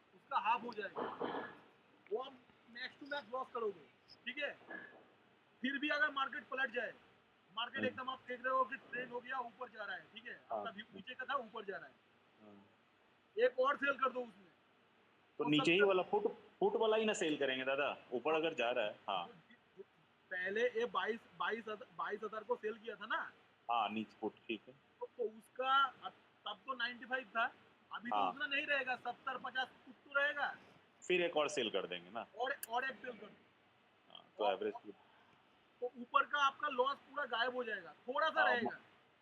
वो आप मैक्स टू मैक्स लॉस करोगे, ठीक है। फिर भी अगर मार्केट पलट जाए, मार्केट एकदम आप देख रहे हो कि ट्रेंड हो गया, ऊपर जा रहा है, ठीक है, आपका व्यू नीचे का था, ऊपर जा रहा है, एक और सेल कर दो उसमें। तो और नीचे ही सबसे वाला पुट वाला ही ना सेल करेंगे दादा, ऊपर अगर जा रहा है। हाँ पहले ये 22,000 को सेल किया था ना, हाँ नीचे पुट, ठीक है। तो उसका तब तो 95 था, अभी तो हाँ उतना नहीं रहेगा, 70-50 कुछ तो रहेगा। फिर एक और सेल कर देंगे ना। और एक सेल कर दो। हाँ, तो एवरेज तो ऊपर का आपका लॉस पूरा गायब हो जाएगा, थोड़ा सा रहेगा,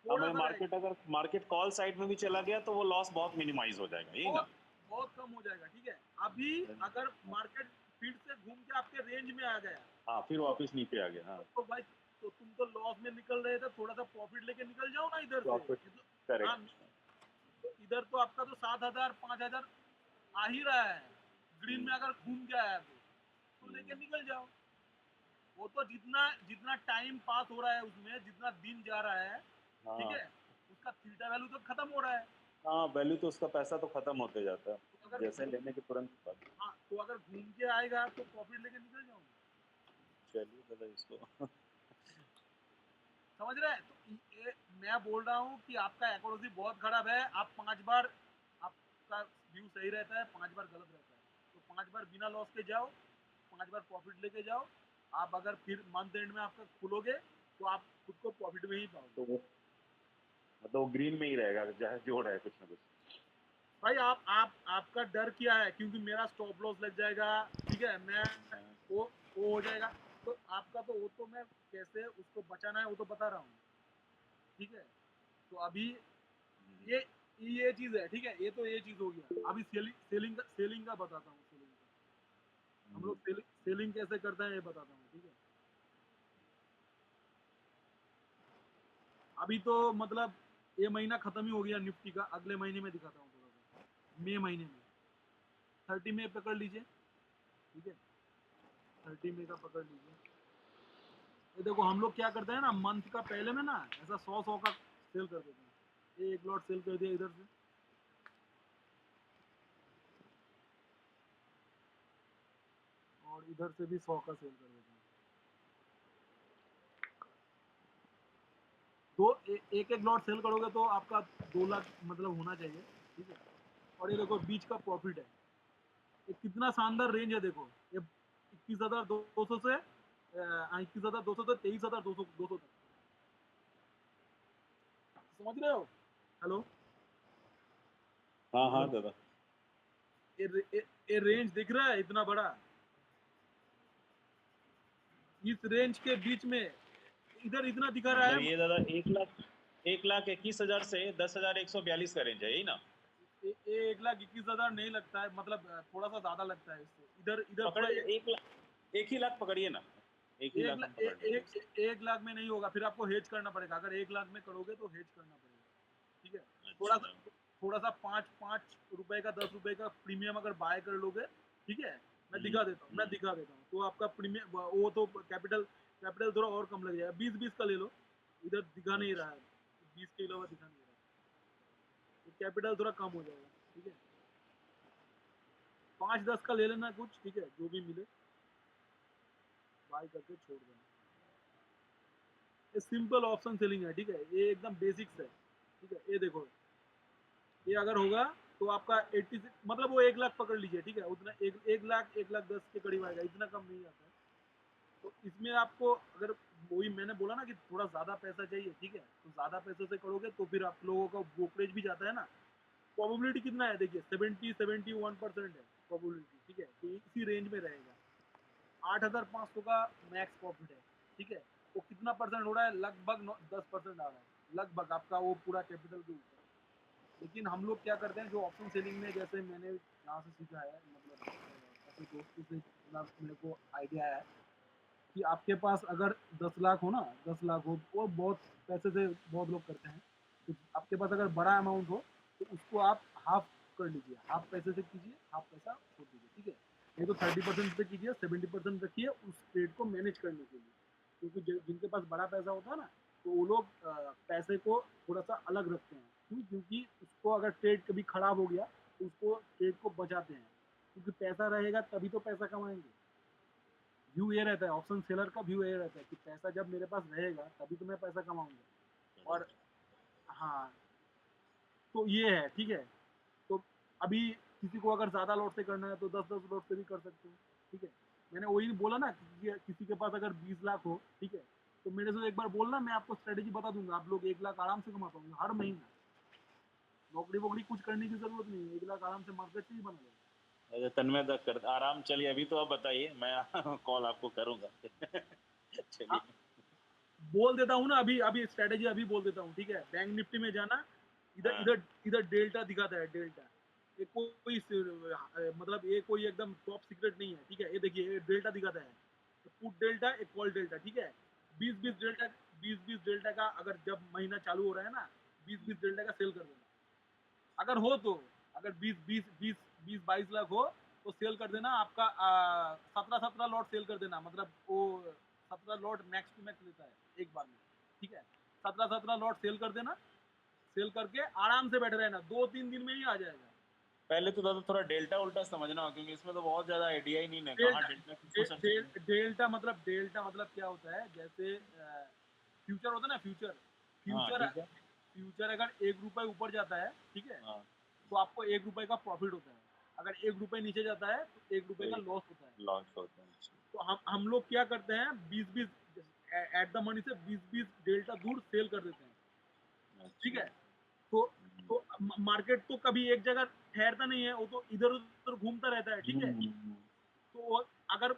थोड़ा हमें सा रहेगा, अगर मार्केट कॉल साइड में भी चला गया तो वो लॉस बहुत मिनिमाइज हो जाएगा, यही ना। बहुत बहुत कम हो जाएगा, ठीक है। अभी अगर मार्केट फिर से घूम के आपके रेंज में आ गया, हाँ फिर वापस नीचे आ गया। हाँ तो भाई तो तुम तो लॉस में निकल रहे थे, थोड़ा सा प्रॉफिट लेके निकल जाओ ना इधर से। प्रॉफिट, हाँ, करेक्ट। तो इधर तो आपका तो 7,000 5,000 आ ही रहा है, ग्रीन में अगर घूम के आया तो लेके निकल जाओ। वो तो जितना जितना टाइम पास हो रहा है उसमें, जितना दिन जा रहा है, ठीक हाँ है, उसका थीटा वैल्यू तो खत्म हो रहा है। हाँ, वैल्यू तो उसका पैसा तो खत्म होते जाता है तो अगर जैसे लेने के तुरंत बाद। हाँ, तो अगर घूम के आएगा तो प्रॉफिट लेके निकल जाओगे, चलिए दादा इसको समझ रहे हैं। तो मैं बोल रहा हूँ कि आपका एक्यूरेसी बहुत खराब है। आप 5 बार आपका व्यू सही रहता है, 5 बार गलत रहता है, तो 5 बार बिना लॉस के जाओ, 5 बार प्रॉफिट लेके जाओ। आप अगर फिर मंथ एंड में आपका खुलोगे तो आप खुद को प्रॉफिट में ही पाओगे। तो वो मतलब वो ग्रीन में ही रहेगा चाहे जो रहे, कुछ ना कुछ। भाई आपका डर क्या है, क्योंकि मेरा स्टॉप लॉस लग जाएगा, ठीक है, मैं वो हो जाएगा। तो आपका तो वो तो मैं कैसे उसको बचाना है वो तो बता रहा हूँ, ठीक है। तो अभी ये ये चीज है, ठीक है, ये तो ये चीज हो गया। अभी सेलिंग का बताता हूँ, सेलिंग का हम लोग सेलिंग कैसे करते हैं ये बताता हूँ, ठीक है। अभी तो मतलब ये महीना खत्म ही हो गया निफ्टी का, अगले महीने में दिखाता हूँ थोड़ा सा, मई महीने में 30 मई पकड़ लीजिए, ठीक है, 30 मई का पकड़ लीजिए। ये देखो हम लोग क्या करते हैं ना, मंथ का पहले में ना ऐसा 100 का सेल कर देते हैं। ये एक लॉट सेल कर दिया इधर से, और इधर से भी 100 का सेल कर देते हैं। एक लॉट सेल करोगे तो आपका 2 लाख मतलब होना चाहिए, ठीक है। और ये देखो बीच का प्रॉफिट है, ये कितना शानदार रेंज है। देखो ये 21,200 से 21,200 से 23,200 तक, समझ रहे हो। हेलो, हाँ हाँ हेलो, दादा। ये रेंज दिख रहा है इतना बड़ा, इस रेंज के बीच में इधर इतना दिखा रहा मतलब है। ये दादा 1,21,000 से 10,142 का रेंज है, यही ना। 1,21,000 नहीं लगता है, मतलब थोड़ा सा ज्यादा लगता है इससे। इधर इधर पकड़े पूरा 1 लाख पकड़िए ना, 1 ही लाख हम पकड़ लेंगे। 1 लाख में नहीं होगा, फिर आपको हेज करना पड़ेगा। अगर 1 लाख में करोगे तो हेज करना पड़ेगा, ठीक है। अच्छा थोड़ा सा 5 रुपए का 10 रुपए का प्रीमियम अगर बाय कर लोगे, ठीक है, मैं दिखा देता हूँ। तो आपका प्रीमियम वो तो कैपिटल थोड़ा और कम लग जाएगा, 20-20 का ले लो। इधर दिखा नहीं रहा है, 20 के अलावा दिखा नहीं रहा है, तो कैपिटल थोड़ा कम हो जाएगा, ठीक है। 5-10 का ले लेना कुछ, ठीक है, जो भी मिले बाय करके छोड़ देना। ये सिंपल ऑप्शन सेलिंग है, ठीक है, ये एकदम बेसिक्स है, ठीक है। ये देखो, ये अगर होगा तो आपका 86 मतलब वो 1 लाख पकड़ लीजिए, ठीक है, उतना 1 लाख 10 के करीब आएगा, इतना कम नहीं आता है। तो इसमें आपको अगर वही मैंने बोला ना कि थोड़ा ज़्यादा पैसा चाहिए, ठीक है, तो ज़्यादा पैसे से करोगे तो फिर आप लोगों का ब्रोकरेज भी जाता है ना। प्रोबेबिलिटी कितना है देखिए, 71% है प्रोबेबिलिटी, ठीक है, कि इसी रेंज में रहेगा। 8,500 का मैक्स प्रॉफिट है, ठीक है, वो कितना परसेंट हो रहा है, लगभग 10% आ रहा है, लगभग आपका वो पूरा कैपिटल के ऊपर। लेकिन हम लोग क्या करते हैं, जो ऑप्शन सेलिंग में जैसे मैंने यहाँ से सीखा है, मतलब अपने दोस्तों से जितना मेरे को आइडिया है कि आपके पास अगर 10 लाख हो ना, 10 लाख हो, वो बहुत पैसे से बहुत लोग करते हैं। तो आपके पास अगर बड़ा अमाउंट हो तो उसको आप हाफ कर लीजिए, हाफ पैसे से कीजिए, हाफ पैसा छोड़ दीजिए, ठीक है। नहीं तो 30% से कीजिए, 70% रखिए उस ट्रेड को मैनेज करने के लिए। क्योंकि जिनके पास बड़ा पैसा होता है ना, तो वो लोग पैसे को थोड़ा सा अलग रखते हैं। क्यों? क्योंकि उसको अगर ट्रेड कभी खराब हो गया तो उसको ट्रेड को बचाते हैं, क्योंकि पैसा रहेगा तभी तो पैसा कमाएंगे। व्यू ये रहता है, ऑप्शन सेलर का व्यू ये रहता है कि पैसा जब मेरे पास रहेगा तभी तो मैं पैसा कमाऊंगा। और हाँ, तो ये है, ठीक है। तो अभी किसी को अगर ज़्यादा लॉट से करना है तो 10-10 लॉट से भी कर सकते हो, ठीक है। मैंने वही बोला ना कि किसी के पास अगर 20 लाख हो, ठीक है, तो मेरे से एक बार बोलना, मैं आपको स्ट्रेटेजी बता दूंगा, आप लोग 1 लाख आराम से कमा पाओगे हर महीना। नौकरी वोकरी कुछ करने की जरूरत नहीं है, 1 लाख आराम से मार्केट से ही बना जाएगा। अच्छा, तन्मय दा कर आराम, चलिए अभी तो आप बताइए, मैं कॉल आपको करूंगा। चलिए। हाँ, बोल देता हूँ ना, अभी अभी स्ट्रेटेजी अभी बोल देता हूँ, ठीक है। बैंक निफ्टी में जाना, इधर हाँ, इधर इधर डेल्टा दिखाता है, डेल्टा। ये कोई मतलब ये कोई एकदम टॉप सीक्रेट नहीं है, ठीक है। ये देखिए, ये डेल्टा दिखाता है, पुट डेल्टा, एक कॉल डेल्टा, ठीक है। 20-20 डेल्टा का अगर जब महीना चालू हो रहा है ना, 20-20 डेल्टा का सेल कर देना, अगर हो तो। अगर 20-22 लाख हो तो सेल कर देना आपका, 17-17 लॉट सेल कर देना, मतलब वो 17 लॉट मैक्स टू मैक्स लेता है एक बार में, ठीक है। 17-17 लॉट सेल कर देना, सेल करके आराम से बैठे रहना, 2-3 दिन में ही आ जाएगा। पहले तो दादा थोड़ा डेल्टा उल्टा समझना हो, क्योंकि इसमें तो बहुत ज्यादा आइडिया ही नहीं है, कहाँ डेल्टा डेल्टा किसको सर्च करें। डेल्टा मतलब क्या होता है, जैसे फ्यूचर होता है ना, फ्यूचर। हाँ, फ्यूचर ठीक है। फ्यूचर अगर 1 रुपए ऊपर जाता है, ठीक है, हाँ, तो आपको 1 रुपए का प्रॉफिट होता है। अगर 1 रुपए नीचे जाता है तो 1 रुपए तो का एक लॉस होता है। लॉन्च होता है। तो हम लोग क्या करते हैं, 20-20 एट द मनी से 20-20 डेल्टा दूर सेल कर देते हैं, ठीक अच्छा। है। तो मार्केट तो कभी एक जगह ठहरता नहीं है, वो तो इधर उधर घूमता रहता है, ठीक है। हम्म। तो अगर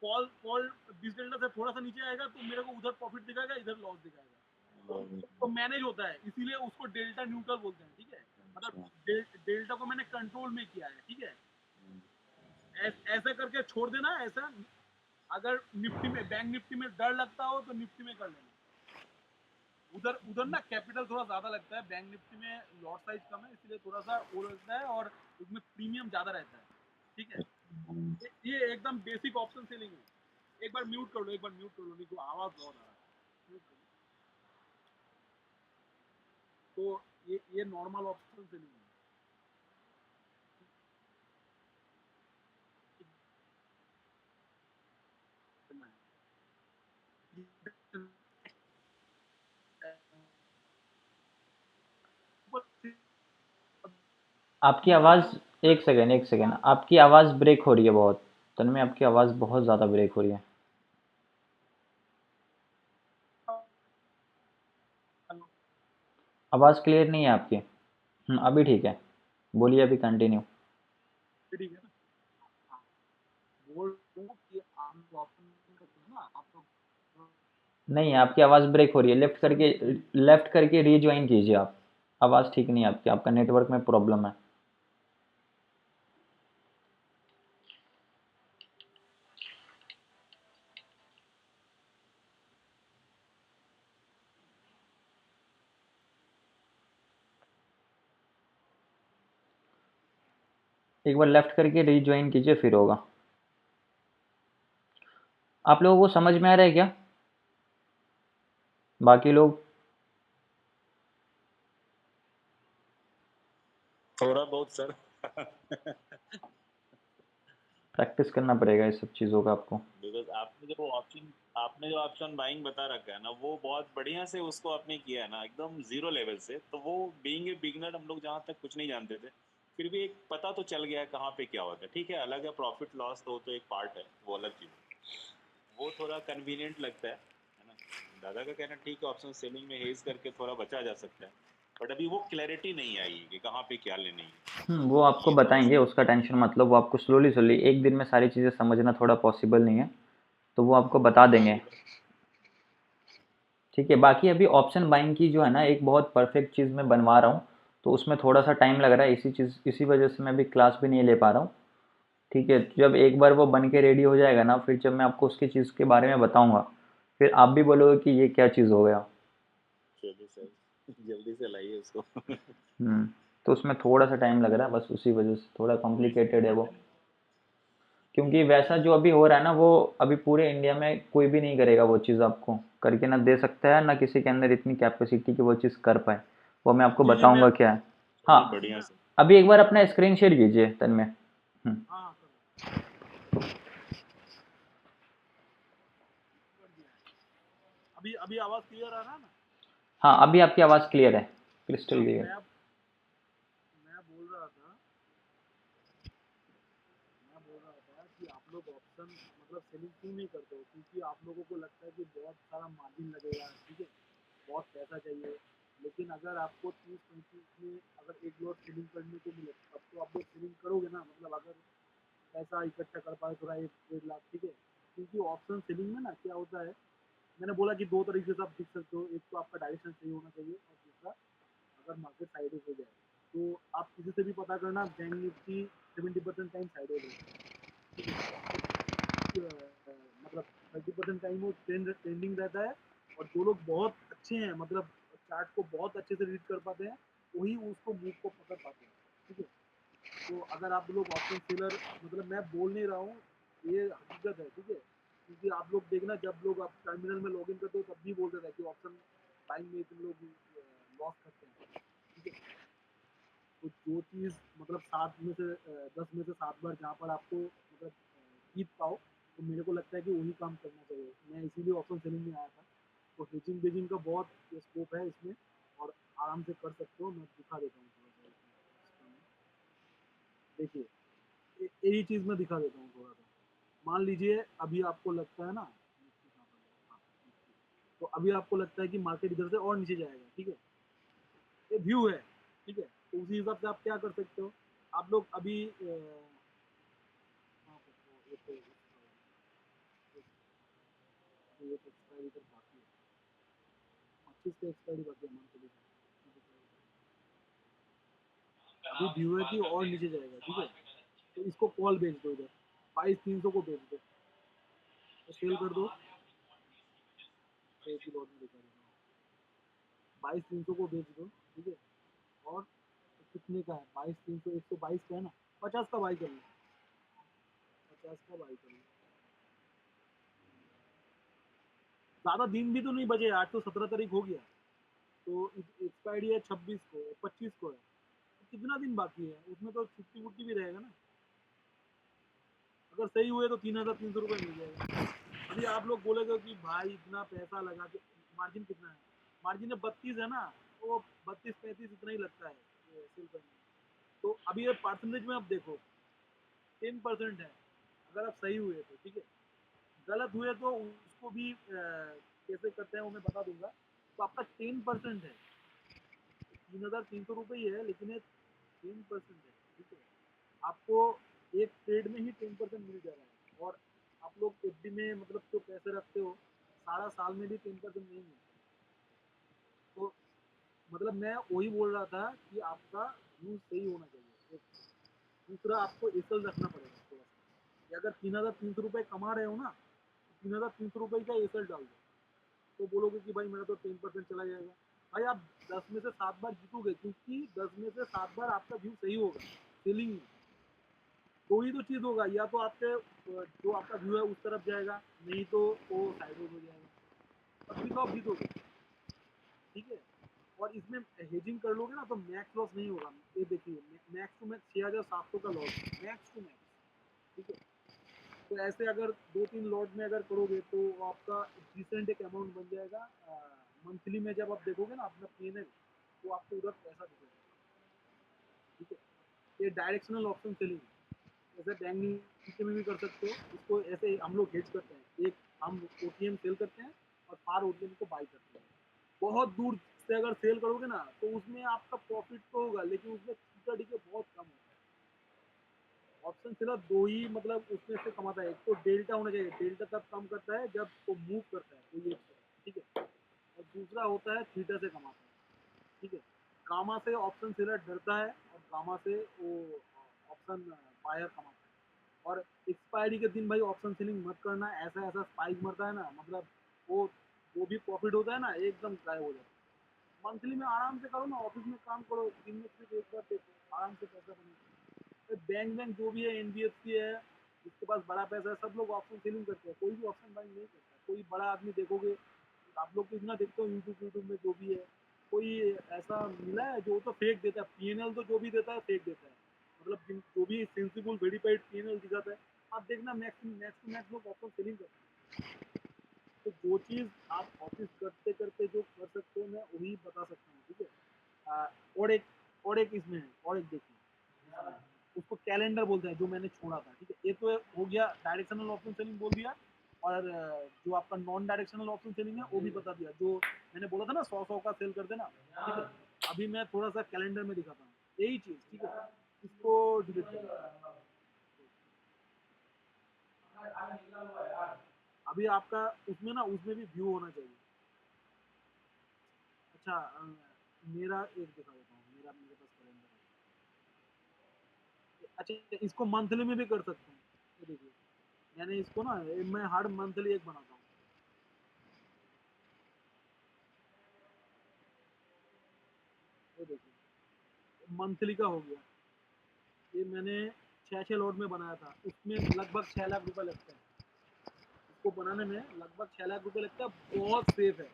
कॉल कॉल 20 डेल्टा से थोड़ा सा नीचे आएगा तो मेरे को उधर प्रॉफिट दिखाएगा, इधर लॉस दिखाएगा। तो मैनेज होता है, इसीलिए उसको डेल्टा न्यूट्रल बोलते हैं, ठीक है। मतलब अच्छा। डेल्टा को मैंने कंट्रोल में किया है, ठीक है। ऐसा करके छोड़ देना, ऐसा। अगर निफ्टी में, बैंक निफ्टी में डर लगता हो तो निफ्टी में कर लेना। उधर उधर ना कैपिटल थोड़ा ज्यादा लगता है, बैंक निफ्टी में लॉट साइज कम है, इसलिए थोड़ा सा वो लगता है, और उसमें प्रीमियम ज्यादा रहता है, ठीक है। ये एकदम बेसिक ऑप्शन सेलिंग है। एक बार म्यूट कर लो, एक बार म्यूट कर लो, नहीं तो आवाज बहुत आ रहा है। म्यूट कर लो। तो ये नॉर्मल ऑप्शन सेलिंग है। आपकी आवाज़, एक सेकेंड, आपकी आवाज़ ब्रेक हो रही है बहुत। तन्मय, आपकी आवाज़ बहुत ज़्यादा ब्रेक हो रही है। आवाज़ क्लियर नहीं है आपकी। अभी ठीक है, बोलिए, अभी कंटिन्यू। ठीक है ना। हाँ, बोल रहा हूँ कि आप ऑप्शन करते हो ना, आप तो नहीं, आपकी आवाज़ ब्रेक हो रही है, लेफ्ट करके रीज्वाइन कीजिए आप। आवाज़ ठीक नहीं है आपकी, आपका नेटवर्क में प्रॉब्लम है। एक बार लेफ्ट करके रीज्वाइन कीजिए, फिर होगा। आप लोगों को समझ में आ रहा है क्या, बाकी लोग? थोड़ा बहुत सर। प्रैक्टिस करना पड़ेगा इस सब चीज़ों का आपको। बिकॉज आपने जो ऑप्शन बाइंग बता रखा है ना, वो बहुत बढ़िया से उसको आपने किया है ना, एकदम जीरो लेवल से। तो वो बीइंग ए बिगनर, हम लोग जहाँ तक कुछ नहीं जानते थे, फिर भी एक पता तो चल गया है कहाँ पे क्या होता है। ठीक है, अलग है, प्रॉफिट लॉस तो एक पार्ट है, वो अलग चीज़ है। वो थोड़ा कन्वीनियंट लगता है ना। दादा का कहना ठीक है, ऑप्शन सेलिंग में हेज करके थोड़ा बचा जा सकता है, बट अभी वो क्लैरिटी नहीं आई कि कहाँ पे क्या लेनी है। वो आपको ये थोड़ा बताएंगे, उसका टेंशन मतलब, वो आपको स्लोली स्लोली, एक दिन में सारी चीज़ें समझना थोड़ा पॉसिबल नहीं है, तो वो आपको बता देंगे। ठीक है, बाकी अभी ऑप्शन बाइंग की जो है ना एक बहुत परफेक्ट चीज़ मैं बनवा रहा हूँ, तो उसमें थोड़ा सा टाइम लग रहा है, इसी वजह से मैं अभी क्लास भी नहीं ले पा रहा हूँ। ठीक है, जब एक बार वो बन के रेडी हो जाएगा ना, फिर जब मैं आपको उसकी चीज़ के बारे में बताऊंगा, फिर आप भी बोलोगे कि ये क्या चीज़ हो गया। चलिए सर, जल्दी से लाइए उसको। हम्म, तो उसमें थोड़ा सा टाइम लग रहा है, बस उसी वजह से थोड़ा कॉम्प्लिकेटेड है वो। क्योंकि वैसा जो अभी हो रहा है ना, वो अभी पूरे इंडिया में कोई भी नहीं करेगा वो चीज़, आपको करके ना दे सकता है, ना किसी के अंदर इतनी कैपेसिटी कि वो चीज़ कर पाए। वो मैं आपको जी जी मैं बताऊंगा क्या है। हाँ, चलिए जी बढ़िया मैं सर। अभी एक बार अपना स्क्रीन शेयर कीजिए तन्मय। हाँ हाँ कर दिया। अभी अभी आवाज़ क्लियर आ रहा है ना? हाँ, अभी आपकी आवाज़ क्लियर है, क्रिस्टल हाँ क्लियर। मैं बोल रहा था मैं बोल रहा था कि आप लोग ऑप्शन मतलब सेलिंग क्यों नहीं करते हो, क्योंकि आप लोगों को लगता है कि बहुत सारा मार्जिन लगेगा, ठीक है, बहुत पैसा चाहिए। लेकिन अगर आपको 30-35 में अगर एक लॉट सेलिंग करने को मिले तब तो आप लोग सेलिंग करोगे ना, मतलब अगर पैसा इकट्ठा कर पाए थोड़ा 1-1.5 लाख, ठीक है। क्योंकि ऑप्शन सेलिंग में ना क्या होता है, मैंने बोला कि दो तरीके से आप सीख सकते हो, एक तो आपका डायरेक्शन सही होना चाहिए और दूसरा अगर मार्केट साइड हो जाए तो आप किसी से भी पता करना, बैंक निफ्टी 70% टाइम साइड हो जाए, ठीक है। मतलब 30% टाइम वो ट्रेंडिंग रहता है, और जो लोग बहुत अच्छे हैं, मतलब चार्ट को बहुत अच्छे से रीड कर पाते हैं, वही उसको मूव को पकड़ पाते हैं, ठीक है। तो अगर आप लोग ऑप्शन सेलर, मतलब मैं बोल नहीं रहा हूँ, ये हकीकत है, ठीक है। क्योंकि आप लोग देखना, जब लोग आप टर्मिनल में लॉगिन करते हो तब भी बोलते थे कि ऑप्शन टाइम में तुम लोग लॉस करते हैं, ठीक है। तो जो चीज़ मतलब 10 में से 7 बार जहाँ पर आपको मतलब जीत पाओ, तो मेरे को लगता है कि वही काम करना चाहिए। मैं इसीलिए ऑप्शन सेलिंग में आया था। तो हेजिंग बेजिंग का बहुत स्कोप है इसमें, और आराम से कर सकते हो। मैं दिखा देता हूँ थोड़ा सा इसमें। देखिए, यही चीज़ मैं दिखा देता हूँ थोड़ा सा। मान लीजिए अभी आपको लगता है ना, हाँ, तो अभी आपको लगता है कि मार्केट इधर से और नीचे जाएगा, ठीक है। ये व्यू है, ठीक है। तो उसी हिसाब से आप क्या कर सकते हो, आप लोग अभी हाँ, तो ये तो एक्सपायरी तक बाकी है, 25 का एक्सपायरी बाकी है, मान के चलिए। अभी व्यू है कि और नीचे जाएगा, ठीक है। तो इसको कॉल बेच दो, इधर 22,300 को बेच दो, तो सेल कर दो। एक ही लॉट में दिखा देता हूँ, 22,300 को बेच दो, ठीक है। और कितने का है 22,300, 122 का है ना, 50 का बाई कर लो, 50 का बाई कर लो। ज़्यादा दिन भी तो नहीं बचे, आज तो 17 तारीख हो गया, तो एक्सपायरी है 26 को, 25 को है, तो कितना दिन बाकी है, उसमें तो छुट्टी वुट्टी भी रहेगा ना। अगर सही हुए तो 3,300 रुपये मिल जाएगा। अभी आप लोग बोलेगे कि भाई इतना पैसा लगा के, मार्जिन कितना है, मार्जिन 32 है ना, तो वो 32-35 इतना ही लगता है सेल करने में। तो अभी ये परसेंटेज में आप देखो 10% है, अगर आप सही हुए तो, ठीक है। गलत हुए तो उसको भी कैसे करते हैं वो मैं बता दूंगा। तो आपका 10% है, 3,300 रुपये ही है, लेकिन ये 10% है, ठीक है। आपको एक ट्रेड में ही 10% मिल जा रहा है, और आप लोग एफडी में मतलब जो पैसे रखते हो, सारा साल में भी 10% नहीं मिलता। तो मतलब मैं वही बोल रहा था कि आपका यूज सही होना चाहिए, एक। दूसरा, आपको एसल रखना पड़ेगा थोड़ा सा, कि अगर 3,300 रुपये कमा रहे हो ना, तो 3,300 रुपये का एसल डाल दो। तो बोलोगे कि भाई मेरा तो 10% चला जाएगा। भाई आप 10 में से 7 बार जीतोगे, क्योंकि 10 में से 7 बार आपका व्यू सही होगा सेलिंग में। तो ही तो चीज़ होगा, या तो आपके जो आपका व्यू है उस तरफ जाएगा, नहीं तो वो साइडवेज हो जाएगा, तब भी तो आप जीतोगे, ठीक है। और इसमें हेजिंग कर लोगे ना तो मैक्स लॉस नहीं होगा। ये देखिए, मैक्स टू मैक्स 6,700 का लॉस, मैक्स टू मैक्स, ठीक है। तो ऐसे अगर 2-3 लॉट में अगर करोगे तो आपका डिसेंट एक अमाउंट बन जाएगा। मंथली में जब आप देखोगे ना अपना पीएनएल, तो आपको उधर पैसा दिखेगा, ठीक है। ये डायरेक्शनल ऑप्शन सेलिंग है। जैसे बैंक निफ्टी में भी कर सकते हो, इसको ऐसे हम लोग हेज करते हैं। एक हम ओटीएम सेल करते हैं और पार ओटीएम को बाई करते हैं। बहुत दूर से अगर सेल करोगे ना तो उसमें आपका प्रॉफिट तो होगा, लेकिन उसमें थीटा डीके बहुत कम होता है। ऑप्शन सेलर दो ही मतलब उसमें से कमाता है, एक तो डेल्टा होना चाहिए। डेल्टा तब कम करता है जब वो मूव करता है कोई एक तरफ, ठीक है। और दूसरा होता है थीटा से कमाता है, ठीक है। गामा से ऑप्शन सेलर डरता है और गामा से वो ऑप्शन बायर कमाता है। और एक्सपायरी के दिन भाई ऑप्शन सेलिंग मत करना, ऐसा ऐसा स्पाइक मरता है ना, मतलब वो भी प्रॉफिट होता है ना, एकदम गायब हो जाता है। मंथली में आराम से करो ना, ऑफिस में काम करो, दिन में सिर्फ एक बार देखो, आराम से पैसा बनेगा। बैंक बैंक जो भी है, एनबीएफसी है, जिसके पास बड़ा पैसा है, सब लोग ऑप्शन सेलिंग करते हैं, कोई भी ऑप्शन बाइंग नहीं करता। कोई बड़ा आदमी देखोगे, आप लोग तो इतना देखते हो यूट्यूब में जो भी है, कोई ऐसा मिला है जो तो फेक देता है। पीएनएल तो जो भी देता है फेक देता है, मतलब जो भी सेंसिबल वेरीफाइड पीएनएल दिखाता है, आप देखना मैक्स टू मैक्स लोग ऑप्शन सेलिंग करते हैं। तो जो चीज़ आप ऑफिस करते करते जो कर सकते हो, मैं वही बता सकता हूँ, ठीक है। और एक इसमें है, और एक देखिए, उसको कैलेंडर बोलते हैं, जो मैंने छोड़ा था, ठीक है। ये तो हो गया डायरेक्शनल ऑप्शन सेलिंग बोल दिया, और जो आपका नॉन डायरेक्शनल ऑप्शन सेलिंग है वो भी बता दिया। जो मैंने बोला था ना 100 का सेल कर देना, ठीक है। अभी मैं थोड़ा सा कैलेंडर में दिखाता हूँ यही चीज़, ठीक है। इसको डिलीट कर, अभी आपका उसमें ना, उसमें भी व्यू होना चाहिए। अच्छा, मेरा एक दिखा देता हूँ, मेरा मेरे पास कैलेंडर है। अच्छा, इसको मंथली में भी कर सकते हैं। ये देखिए, मैंने इसको ना, मैं हर मंथली एक बनाता हूँ। ये देखिए, मंथली का हो गया। ये मैंने 6 लॉट में बनाया था, उसमें लगभग 6 लाख रुपए लगता है। इसको बनाने में लगभग 6 लाख रुपए लगता है, बहुत सेफ है।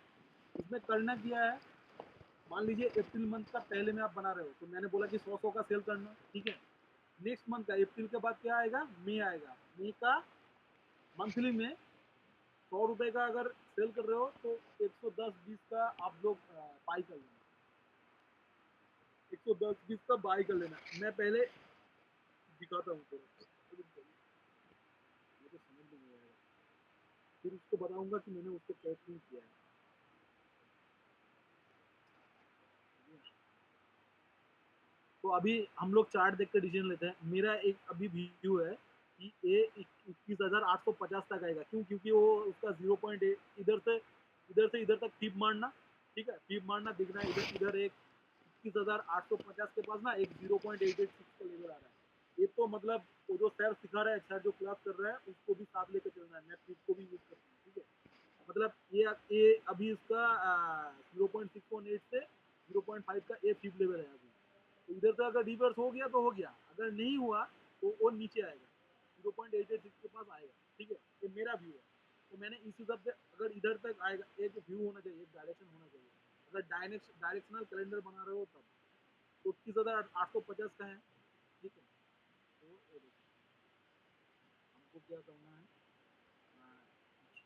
इसमें करना क्या है, मान लीजिए अप्रैल मंथ का पहले में आप बना रहे हो, तो मैंने बोला कि 100 का सेल करना, ठीक है। नेक्स्ट मंथ का अप्रैल के बाद क्या आएगा, मई आएगा। मई का मंथली में 100 रुपए का अगर सेल कर रहे हो तो 110-20 का आप लोग बाई कर लेना। 110-20 का बाई कर लेना। मैं पहले दिखाता हूँ थोड़ा, ये तो समझ में नहीं आएगा, फिर उसको बताऊंगा कि मैंने उसको कैसे नहीं किया है। तो अभी हम लोग चार्ट देख कर डिसीजन लेते हैं। मेरा एक अभी व्यू है कि ये 21,850 तक आएगा। क्यों? क्योंकि वो उसका 0.8 इधर से इधर तक टीप मारना, ठीक है। टीप मारना, दिखना है इधर, इधर एक 21,850 के पास ना एक 0.886 का लेवल आ रहा है। ये तो मतलब वो जो सर सिखा रहा है, सर जो क्लास कर रहा है, उसको भी साथ लेकर चलना है। मैं पीप को भी यूज करता हूँ, ठीक है। मतलब ये अभी इसका 0.618 से 0.5 का ए फिप लेवल है अभी। तो इधर से अगर रिवर्स हो गया तो हो गया, अगर नहीं हुआ तो वो नीचे आएगा, 0.886 के पास आएगा, ठीक है। ये मेरा व्यू है। तो मैंने इस हिसाब से, अगर इधर तक आएगा, एक व्यू होना चाहिए, एक डायरेक्शन होना चाहिए। अगर डायरेक्शनल कैलेंडर बना रहे हो तब तो 21,850 का है, ठीक है। तो ये देखो, हमको क्या करना है। अच्छा,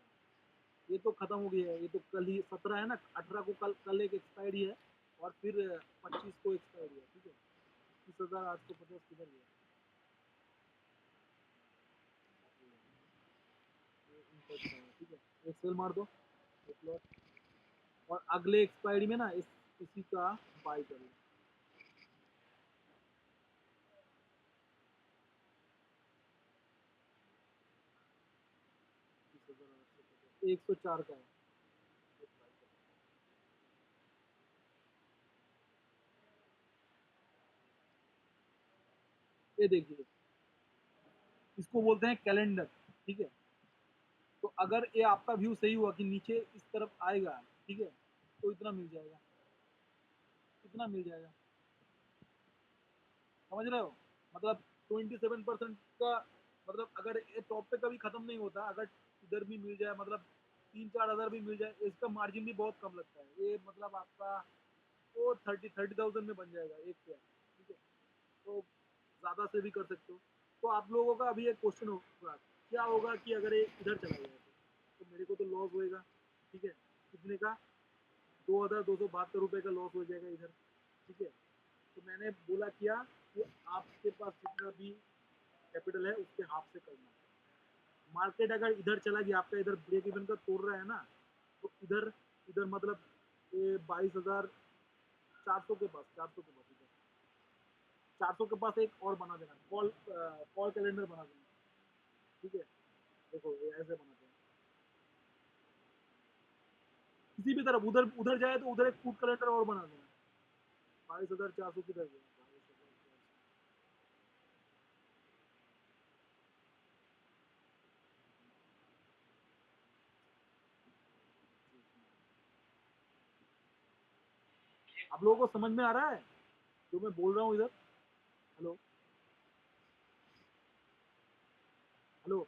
ये तो खत्म हो गया है, ये तो कल ही 17 है ना, 18 को कल एक एक्सपायरी है, और फिर 25 को एक्सपायरी है, ठीक है। 21,850 किधर गया, ठीक है। एक सेल मार दो, एक लॉट, और अगले एक्सपायरी में ना इसी का बाई कर लो। 104 का है, ये देखिए, इसको बोलते हैं कैलेंडर, ठीक है। तो अगर ये आपका व्यू सही हुआ कि नीचे इस तरफ आएगा, ठीक है, तो इतना मिल जाएगा, इतना मिल जाएगा, समझ रहे हो। मतलब 27% का, मतलब अगर ये टॉप पे कभी खत्म नहीं होता, अगर इधर भी मिल जाए, मतलब 3-4 हज़ार भी मिल जाए, इसका मार्जिन भी बहुत कम लगता है। ये मतलब आपका वो 30,000 में बन जाएगा एक शेयर, ठीक है। तो ज़्यादा से भी कर सकते हो। तो आप लोगों का अभी एक क्वेश्चन होगा, क्या होगा कि अगर ये इधर चला गया तो मेरे को तो लॉस होएगा, ठीक है। कितने का, 2,272 रुपये का लॉस हो जाएगा इधर, ठीक है। तो मैंने बोला क्या कि आपके पास जितना भी कैपिटल है उसके हाफ से करना है। मार्केट अगर इधर चला गया, आपका इधर ब्रेक इवन का तोड़ रहा है ना, तो इधर इधर मतलब ये 22,400 के पास, 400 के पास, इधर 400 के पास एक और बना देना, कॉल कैलेंडर बना देना। ठीक है, देखो ये ऐसे बनाते हैं, किसी भी तरफ उधर उधर जाए तो उधर एक फूड कैलेंडर और बना देना। 22,400 किधर गया? 22,400। आप लोगों को समझ में आ रहा है जो मैं बोल रहा हूँ इधर? हेलो हेलो,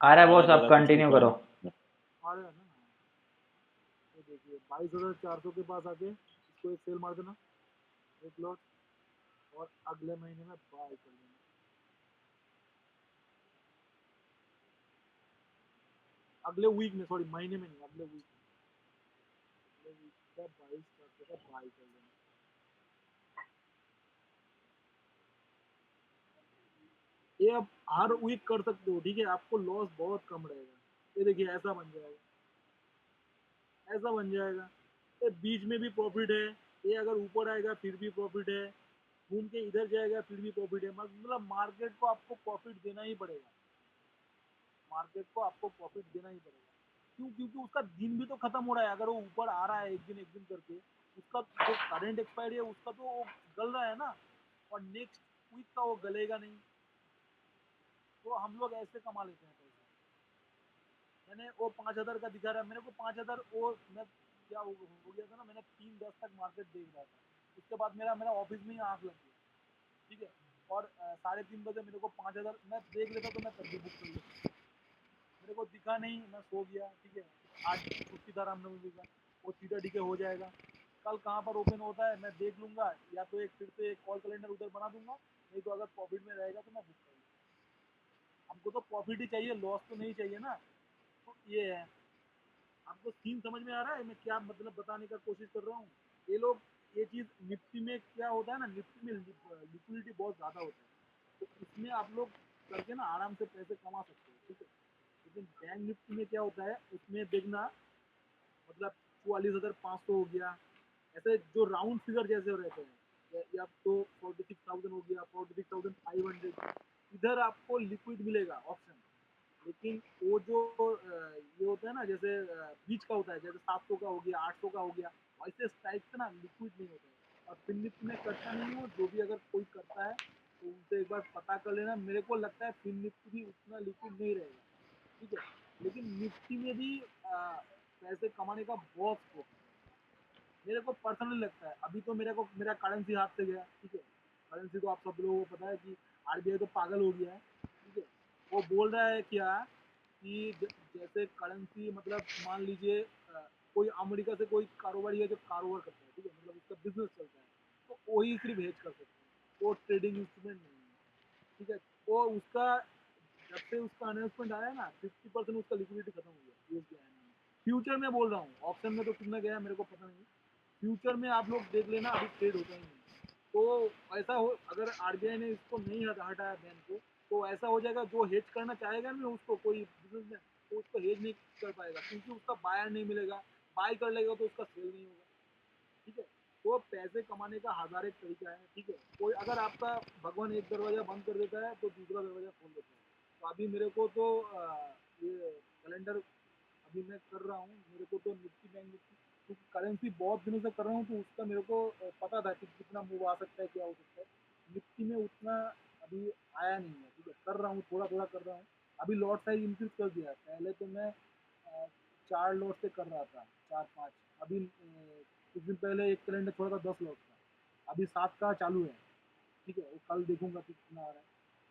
आ रहा है हाँ बॉस, आप दादा कुछ कंटिन्यू लिखवा करो। आ रहा है ना? ये देखिए 22,400 के पास आके इसको एक सेल मार देना, एक लॉट, और अगले महीने में बाय कर लेना। अगले वीक में, सॉरी महीने में नहीं, अगले वीक में, अगले वीक का 22,400 का बाय कर लेना। ये आप हर वीक कर सकते हो, ठीक है, आपको लॉस बहुत कम रहेगा। ये देखिए ऐसा बन जाएगा, ऐसा बन जाएगा। ये बीच में भी प्रॉफिट है, ये अगर ऊपर आएगा फिर भी प्रॉफिट है, घूम के इधर जाएगा फिर भी प्रॉफिट है। मतलब मार्केट को आपको प्रॉफिट देना ही पड़ेगा, मार्केट को आपको प्रॉफिट देना ही पड़ेगा। क्यों? क्योंकि उसका दिन भी तो खत्म हो रहा है। अगर वो ऊपर आ रहा है एक दिन करके, उसका जो करंट एक्सपायरी है उसका तो वो गल रहा है ना, और नेक्स्ट वीक का वो गलेगा नहीं। तो हम लोग ऐसे कमा लेते हैं पैसे। मैंने वो 5,000 का दिखा रहा है मेरे को, 5,000 वो मैं क्या हो गया था ना, मैंने 3:10 तक मार्केट देख रहा था, उसके बाद मेरा मेरा ऑफिस में ही आँख लग गया। ठीक है, और 3:30 बजे मेरे को 5,000 मैं देख लेता तो मैं तब भी बुक कर लेता। मेरे को दिखा नहीं, मैं सो गया। ठीक है, आज छुट्टी था रामनवमी का, वो सीधा ठीक हो जाएगा। कल कहाँ पर ओपन होता है मैं देख लूंगा, या तो एक फिर से एक कॉल कैलेंडर उधर बना दूंगा, नहीं तो अगर प्रॉफिट में रहेगा तो मैं बुक कर लूँगा। हमको तो प्रॉफिट ही चाहिए, लॉस तो नहीं चाहिए ना। तो ये है। आपको सीन समझ में आ रहा है मैं क्या मतलब बताने का कोशिश कर रहा हूँ? ये लोग, ये चीज़ निफ्टी में क्या होता है ना, निफ्टी में लिक्विडिटी बहुत ज़्यादा होता है, तो इसमें आप लोग करके ना आराम से पैसे कमा सकते हो। ठीक है, लेकिन बैंक निफ्टी में क्या होता है, उसमें देखना मतलब 44,500 हो गया, ऐसे जो राउंड फिगर जैसे रहते हैं, या तो 46,000 हो गया, 46,500, इधर आपको लिक्विड मिलेगा ऑप्शन। लेकिन वो जो ये होता है ना, जैसे बीच का होता है, जैसे 700 का हो गया, 800 का हो गया, वैसे टाइप से ना लिक्विड नहीं होता है। और फिर निफ्टी में करता नहीं हो, जो भी अगर कोई करता है तो उनसे एक बार पता कर लेना। मेरे को लगता है फिर निफ्टी भी उतना लिक्विड नहीं रहेगा। ठीक है, लेकिन निफ्टी में भी पैसे कमाने का बहुत स्कोप है, मेरे को पर्सनली लगता है। अभी तो मेरे को मेरा करेंसी हाथ से गया। ठीक है, करेंसी तो आप सब लोगों को पता है कि आरबीआई तो पागल हो गया है। ठीक है, वो बोल रहा है क्या कि जैसे करेंसी मतलब मान लीजिए कोई अमेरिका से कोई कारोबारी है जो कारोबार करता है, ठीक है, मतलब उसका बिजनेस चलता है, तो वही सिर्फ हेज कर सकते हैं, वो ट्रेडिंग इंस्ट्रूमेंट नहीं है। ठीक है, वो उसका जब से उसका अनाउंसमेंट आया ना, 50% उसका लिक्विडिटी खत्म हो गया यूएसडीआई में। फ्यूचर में बोल रहा हूँ, ऑप्शन में तो कितना गया मेरे को पता नहीं। फ्यूचर में आप लोग देख लेना, अभी ट्रेड होता ही नहीं। तो ऐसा हो, अगर आरबीआई ने इसको नहीं हटाया बैन को, तो ऐसा हो जाएगा जो हेज करना चाहेगा ना उसको कोई बिजनेस में, तो उसको हेज नहीं कर पाएगा, क्योंकि उसका बायर नहीं मिलेगा। बाय कर लेगा तो उसका सेल नहीं होगा। ठीक है, तो पैसे कमाने का हजार एक तरीका है। ठीक है, कोई अगर आपका भगवान एक दरवाजा बंद कर देता है तो दूसरा दरवाजा खोल देता है। तो अभी मेरे को तो ये कैलेंडर अभी मैं कर रहा हूँ, मेरे को तो निफ्टी बैंक निफ्टी, क्योंकि करेंसी बहुत दिनों से कर रहा हूँ, तो उसका मेरे को पता था कि कितना मूव आ सकता है, क्या हो सकता है। निफ्टी में उतना अभी आया नहीं है। ठीक है, कर रहा हूँ, थोड़ा थोड़ा कर रहा हूँ। अभी लॉट साइज इंक्रीज कर दिया है, पहले तो मैं 4 लॉट से कर रहा था, 4-5। अभी कुछ दिन पहले एक कैलेंडर छोड़ा था 10 लॉट का, अभी 7 का चालू है। ठीक है, वो कल देखूंगा कि कितना आ रहा है।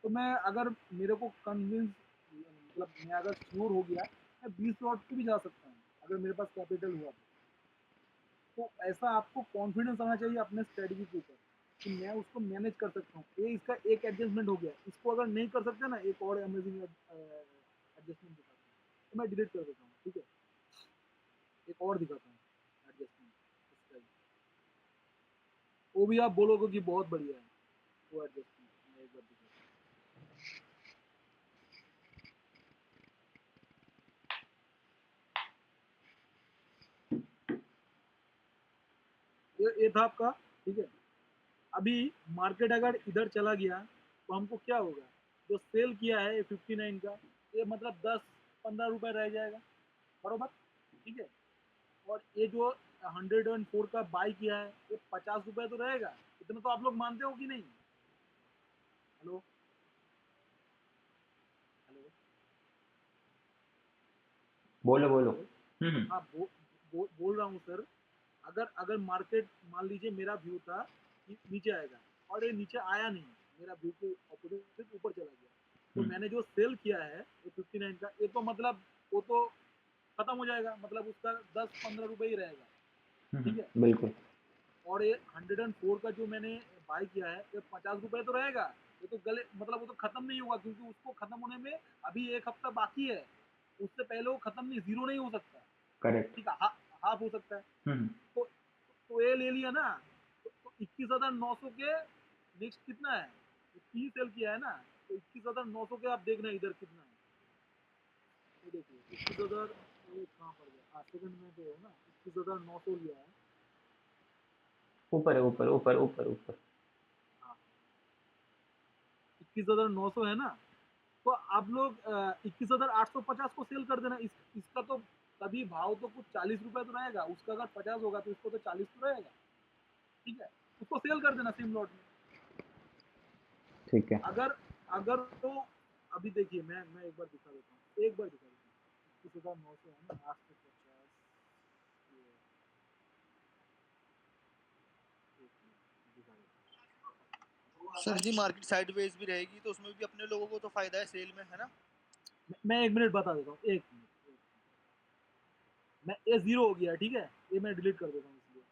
तो मैं अगर मेरे को कन्विंस मतलब मैं अगर श्योर हो गया, मैं 20 लॉट पे भी जा सकता हूँ अगर मेरे पास कैपिटल हुआ तो ऐसा आपको कॉन्फिडेंस आना चाहिए अपने स्ट्रेटजी के ऊपर कि मैं उसको मैनेज कर सकता हूँ। ये इसका एक एडजस्टमेंट हो गया, इसको अगर नहीं कर सकते ना, एक और अमेजिंग एडजस्टमेंट दिखाता हूँ, तो मैं डिलीट कर देता हूँ। ठीक है, एक और दिखाता हूँ एडजस्टमेंट, वो भी आप बोलोगे कि बहुत बढ़िया है। वो एडजस्ट मैं एक बार दिखाता हूँ। ये था आपका, ठीक है। अभी मार्केट अगर इधर चला गया तो हमको क्या होगा, जो सेल किया है 59 का, ये मतलब 10-15 रुपए रह जाएगा, बरोबर, ठीक है। और ये जो 104 का बाई किया है, ये 50 रुपए तो रहेगा। इतना तो आप लोग मानते हो कि नहीं? हेलो हेलो बोलो बोलो। हेलो। हाँ, बोल रहा हूँ सर। अगर अगर मार्केट मान लीजिए मेरा व्यू था कि नीचे आएगा, और ये नीचे आया नहीं, मेरा व्यू के ऑपोजिट ऊपर चला गया, तो मैंने जो सेल किया है ये 59 का, ये तो मतलब वो तो खत्म हो जाएगा, मतलब उसका 10-15 रुपए ही रहेगा, ठीक है। बिल्कुल। और ये 104 का जो मैंने बाई किया है, ये 50 रुपए तो रहेगा। ये तो गले मतलब वो तो खत्म नहीं होगा, क्योंकि उसको खत्म होने में अभी एक हफ्ता बाकी है। उससे पहले वो खत्म नहीं, जीरो नहीं हो सकता, करेक्ट। ठीक है, हाफ हो सकता है। हम्म। तो ये ले लिया ना, तो 21,900 के नेक्स्ट कितना है, तो 30 सेल किया है ना, तो 21,900 के आप देखना इधर कितना है। ये देखिए 21,000, ये कहाँ पर गया, हाँ सेकंड में तो है ना, 21,900 लिया है। ऊपर है, ऊपर ऊपर ऊपर ऊपर। हाँ, 21,900 है ना, तो आप लोग 21,850 को सेल कर देना। इसका तो तभी भाव तो कुछ 40 रुपए तो रहेगा, उसका अगर 50 होगा तो इसको तो 40 तो रहेगा, ठीक है। उसको सेल कर देना सेम लॉट में। ठीक है। अगर अगर तो अभी देखिए, मैं एक बार दिखा देता हूँ, एक बार दिखा देता हूँ। 21,900 है ना, 850, ये एक मिनट दिखा देता हूँ। सर जी मार्केट साइडवेज भी रहेगी तो उसमें भी अपने लोगों को तो फायदा है सेल में, है ना? मैं एक मिनट बता देता हूँ, एक मिनट। मैं ये जीरो हो गया, ठीक है, ये मैं डिलीट कर देता हूँ, इसलिए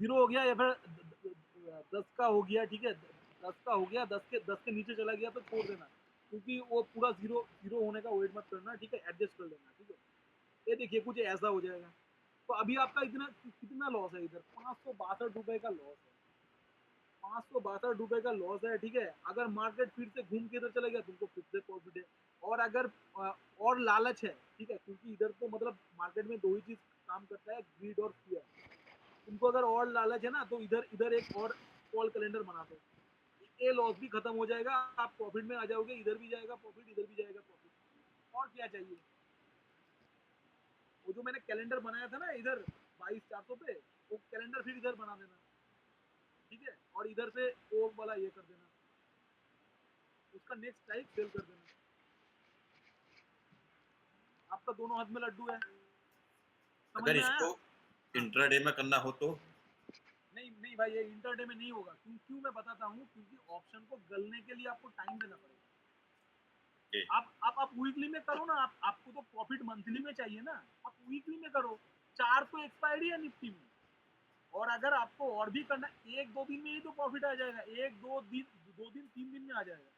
जीरो हो गया, या फिर 10 का हो गया, ठीक है, 10 का हो गया, 10 के नीचे चला गया तो छोड़ देना, क्योंकि वो पूरा जीरो जीरो होने का वेट मत करना, ठीक है, एडजस्ट कर लेना, ठीक है। ये देखिए कुछ ऐसा हो जाएगा। तो अभी आपका इतना कितना लॉस है इधर, 562 रुपए का लॉस है, 562 रुपए का लॉस है, ठीक है। अगर मार्केट फिर से घूम के इधर चला गया, तुमको फिर से प्रॉफिट है। और अगर और लालच है, ठीक है, क्योंकि इधर तो मतलब मार्केट में दो ही चीज काम करता है, ग्रीड और फियर। तुमको अगर और लालच है ना, तो इधर इधर एक और कॉल कैलेंडर बना दो, ये लॉस भी खत्म हो जाएगा, आप प्रॉफिट में आ जाओगे, इधर भी जाएगा प्रॉफिट, इधर भी जाएगा प्रॉफिट, और क्या चाहिए। वो जो मैंने कैलेंडर बनाया था ना इधर 22,400 पे, वो कैलेंडर फिर इधर बना देना, ठीक है, और इधर से वो वाला ये कर देना, उसका नेक्स्ट टाइप सेल कर देना। आपका दोनों हाथ में लड्डू है, समझ अगर में आया? इसको हाँ। इंट्राडे में करना हो तो नहीं नहीं भाई, ये इंटरडे में नहीं होगा। क्यों मैं बताता हूँ, क्योंकि ऑप्शन को गलने के लिए आपको टाइम देना पड़ेगा। ये आप वीकली में करो ना, आपको तो प्रॉफिट मंथली में चाहिए ना, आप वीकली में करो। 4 तो एक्सपायरी है निफ्टी में, और अगर आपको और भी करना, 1-2 दिन में ही तो प्रॉफिट आ जाएगा, 1-2 दिन 3 दिन में आ जाएगा।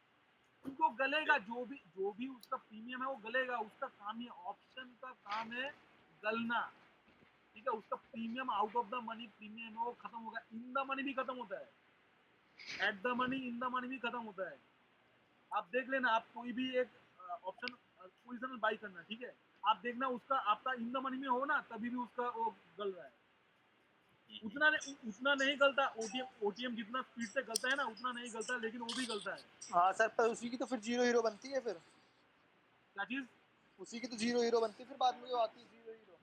उनको गलेगा, जो भी उसका प्रीमियम है वो गलेगा, उसका काम ही, ऑप्शन का काम है गलना, ठीक है। उसका premium out of the money premium है, वो खत्म होगा, इन द मनी भी खत्म होता है, at the money in the money भी खत्म होता है। आप देख लेना, आप कोई भी एक ऑप्शन पोजिशनल बाई करना, ठीक है, आप देखना उसका आपका इन द मनी में हो ना, तभी भी उसका वो गल रहा है। उतना नहीं गलता, ओटीएम जितना स्पीड से गलता है ना, उतना नहीं गलता, लेकिन वो भी गलता है। हाँ सर, पर उसी की तो फिर जीरो हीरो बनती है फिर। क्या चीज? उसी की तो जीरो हीरो बनती है फिर बाद में जो आती है जीरो हीरो।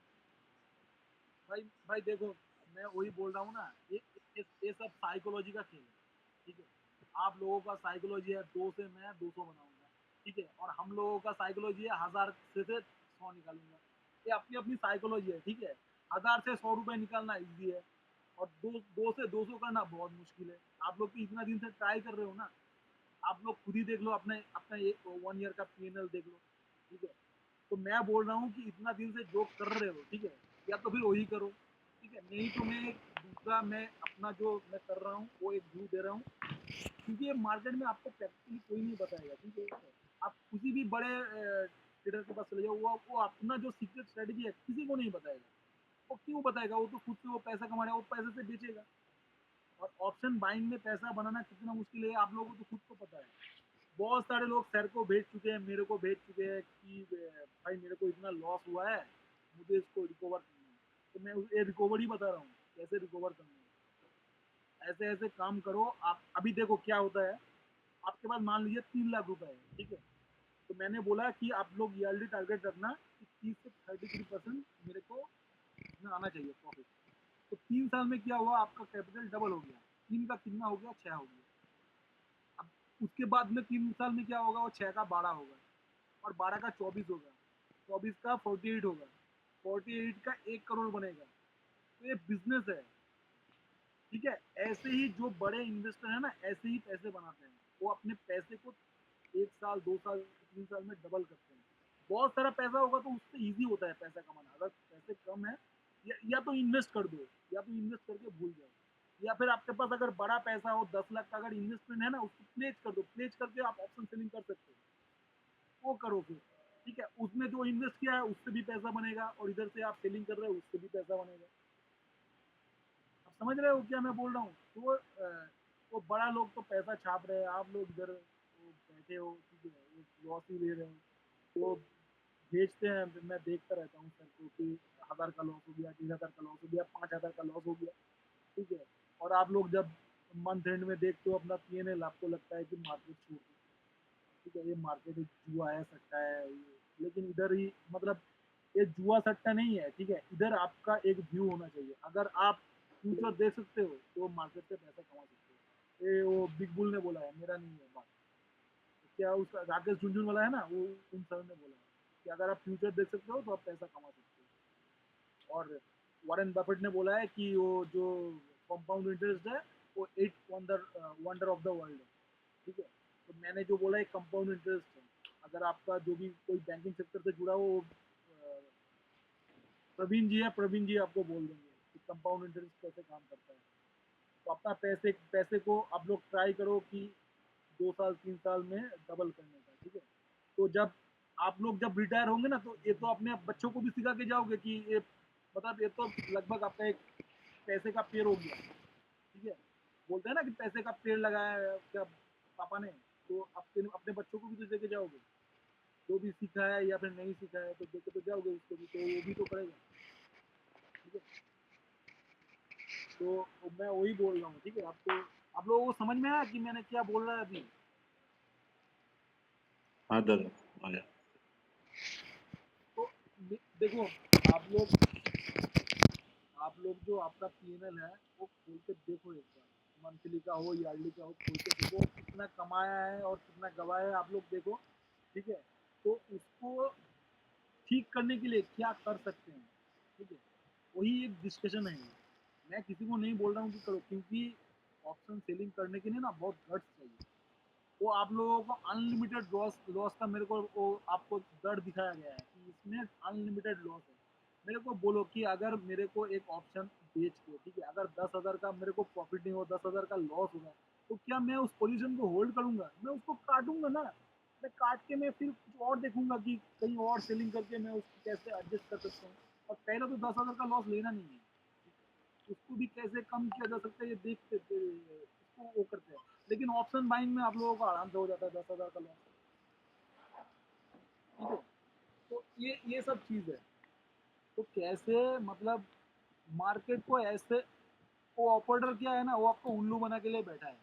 भाई भाई देखो, मैं वही बोल रहा हूँ ना, ये सब साइकोलॉजी का खेल है, ठीक है। आप लोगों का साइकोलॉजी है 2 से मैं 200 बनाऊंगा, ठीक है, और हम लोगों का साइकोलॉजी है 1000 से 100 निकालूंगा। ये अपनी अपनी साइकोलॉजी है, ठीक है। 1000 से 100 रुपए निकालना इजी है, और दो से 200 करना बहुत मुश्किल है। आप लोग भी इतना दिन से ट्राई कर रहे हो ना, आप लोग खुद ही देख लो, अपने अपना 1 ईयर का पीएनएल देख लो, ठीक है। तो मैं बोल रहा हूँ कि इतना दिन से जो कर रहे हो, ठीक है, या तो फिर वही करो, ठीक है, नहीं तो मैं दूसरा, मैं अपना जो मैं कर रहा हूँ वो एक व्यू दे रहा हूँ, क्योंकि ये मार्केट में आपको प्रैक्टिकली कोई नहीं बताएगा, ठीक है। आप किसी भी बड़े ट्रेडर के पास चले जाओ, वो अपना जो सीक्रेट स्ट्रेटेजी है किसी को नहीं बताएगा। वो क्यों बताएगा, वो तो खुद से वो पैसा कमा रहा है, वो पैसे से बेचेगा, और ऑप्शन बाइंग में पैसा बनाना कितना मुश्किल है आप लोगों को तो खुद को पता है। बहुत सारे लोग सर को भेज चुके हैं, मेरे को भेज चुके हैं कि भाई मेरे को इतना लॉस हुआ है, मुझे इसको रिकवर करना है। तो मैं ये रिकवर ही बता रहा हूँ कैसे रिकवर करना है। ऐसे ऐसे काम करो आप। अभी देखो क्या होता है, आपके पास मान लीजिए 3 लाख रुपए है, ठीक है। तो मैंने बोला कि आप लोग ईयरली टारगेट रखना कि 30 से 33% मेरे को इसमें आना चाहिए प्रॉफिट। तो 3 साल में क्या हुआ, आपका कैपिटल डबल हो गया। 3 का कितना हो गया, 6 हो गया। अब उसके बाद में 3 साल में क्या होगा, वो 6 का 12 होगा, और 12 का 24 होगा, 24 का 48 होगा, 48 का 1 करोड़ बनेगा। तो ये बिजनेस है, ठीक है। ऐसे ही जो बड़े इन्वेस्टर है ना, ऐसे ही पैसे बनाते हैं। वो अपने पैसे को 1 साल 2 साल 3 साल में डबल करते हैं। बहुत सारा पैसा होगा तो उससे ईजी होता है पैसा कमाना। अगर पैसे कम है, या तो इन्वेस्ट कर दो, या तो इन्वेस्ट करके भूल जाओ, या फिर आपके पास अगर बड़ा पैसा हो 10 लाख का अगर इन्वेस्टमेंट है ना, उसको प्लेज कर दो। प्लेज करके आप ऑप्शन सेलिंग कर सकते हो, वो करो फिर, ठीक है। उसमें जो इन्वेस्ट किया है उससे भी पैसा बनेगा, और इधर से आप सेलिंग कर रहे हो उससे भी पैसा बनेगा। आप समझ रहे हो क्या मैं बोल रहा हूँ? तो वो बड़ा लोग तो पैसा छाप रहे हैं, आप लोग इधर बैठे हो, ठीक है, वो लॉस ही ले रहे हो। वो भेजते हैं, मैं देखता रहता हूँ सर को कि 1000 का लॉस हो गया, 3000 का लॉस हो गया, 5000 का लॉस हो गया, ठीक है। और आप लोग जब मंथ एंड में देखते हो अपना P&L, आपको लगता है कि मार्केट छोड़ दो, ठीक है, ये मार्केट एक जुआ है, सट्टा है ये। लेकिन इधर ही मतलब ये जुआ सट्टा नहीं है, ठीक है। इधर आपका एक व्यू होना चाहिए। अगर आप फ्यूचर देख सकते हो तो मार्केट से पैसा कमा सकते हो। ये वो बिग बुल ने बोला है, मेरा नहीं है बात। क्या उसका राकेश झुनझुनवाला है ना, वो उन सर ने बोला है कि अगर आप फ्यूचर देख सकते हो तो आप पैसा कमा सकते हो। और वॉरेन बफेट ने बोला है कि वो जो कंपाउंड इंटरेस्ट है वो 8 वंडर ऑफ द वर्ल्ड है, ठीक है। तो मैंने जो बोला है कंपाउंड इंटरेस्ट है। अगर आपका जो भी कोई बैंकिंग सेक्टर से जुड़ा हो, प्रवीण जी है, प्रवीण जी आपको बोल देंगे कि कंपाउंड इंटरेस्ट कैसे काम करता है। तो अपना पैसे पैसे को आप लोग ट्राई करो कि 2 साल 3 साल में डबल करने का, ठीक है। तो जब आप लोग जब रिटायर होंगे ना, तो ये तो अपने बच्चों को भी सिखा के जाओगे कि ये मतलब ये तो लगभग आपका एक पैसे का पेड़ हो गया, ठीक है। बोलते हैं ना कि पैसे का पेड़ लगाया है क्या पापा ने, तो अपने अपने बच्चों को भी तो देके जाओगे। जो भी सीखा है या फिर नहीं सीखा है तो देके तो जाओगे उसको भी, तो वो भी तो करेगा, ठीक है। तो मैं वही बोल रहा हूँ, ठीक है। आपको आप लोगों को समझ में आया कि मैंने क्या बोल रहा है अभी? हाँ दादा, आ गया। तो देखो, आप लोग जो आपका P&L है वो खोल के देखो एक बार। मंथली का हो, ईयरली का हो, खोल के देखो कितना कमाया है और कितना गवाया है, आप लोग देखो, ठीक है। तो उसको ठीक करने के लिए क्या कर सकते हैं, ठीक है, वही एक डिस्कशन है। मैं किसी को नहीं बोल रहा हूँ कि करो, क्योंकि ऑप्शन सेलिंग करने के लिए ना बहुत गट्स चाहिए। वो आप लोगों को अनलिमिटेड लॉस लॉस का मेरे को वो आपको डर दिखाया गया है कि इसमें अनलिमिटेड लॉस है। मेरे को बोलो कि अगर मेरे को एक ऑप्शन बेच के, ठीक है, अगर 10,000 का मेरे को प्रॉफिट नहीं हो, 10,000 का लॉस होगा, तो क्या मैं उस पोजीशन को होल्ड करूंगा? मैं उसको काटूंगा ना। मैं काट के मैं फिर कुछ और देखूंगा कि कहीं और सेलिंग करके मैं उसको कैसे एडजस्ट कर सकता हूँ। और पहले तो 10,000 का लॉस लेना नहीं है, उसको भी कैसे कम किया जा सकता है ये देखते उसको वो करते हैं। लेकिन ऑप्शन बाइंग में आप लोगों को आराम से हो जाता है 10,000 का लॉस, ठीक है। तो ये सब चीज़ है। तो कैसे मतलब मार्केट को ऐसे, वो ऑपरेटर क्या है ना, वो आपको उल्लू बना के लिए बैठा है।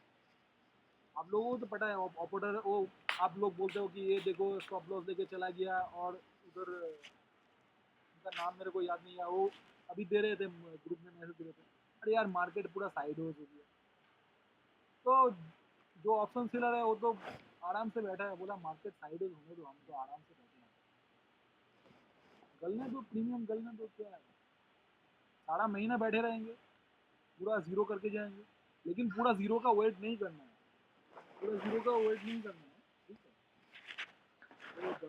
आप लोगों को तो पता है ऑपरेटर वो, आप लोग बोलते हो कि ये देखो स्टॉप लॉस लेके चला गया, और उधर उनका नाम मेरे को याद नहीं है, वो अभी दे रहे थे ग्रुप में मैसेज दे रहे थे, अरे यार मार्केट पूरा साइड हो चुकी है। तो जो ऑप्शन सेलर है वो तो आराम से बैठा है, बोला मार्केट साइड होने दो, हम तो आराम से बैठे हैं, गलने दो प्रीमियम, गलने दो, क्या है, सारा महीना बैठे रहेंगे, पूरा जीरो करके जाएंगे। लेकिन पूरा जीरो का वेट नहीं करना है, पूरा जीरो का वेट नहीं करना है, ठीक है। तो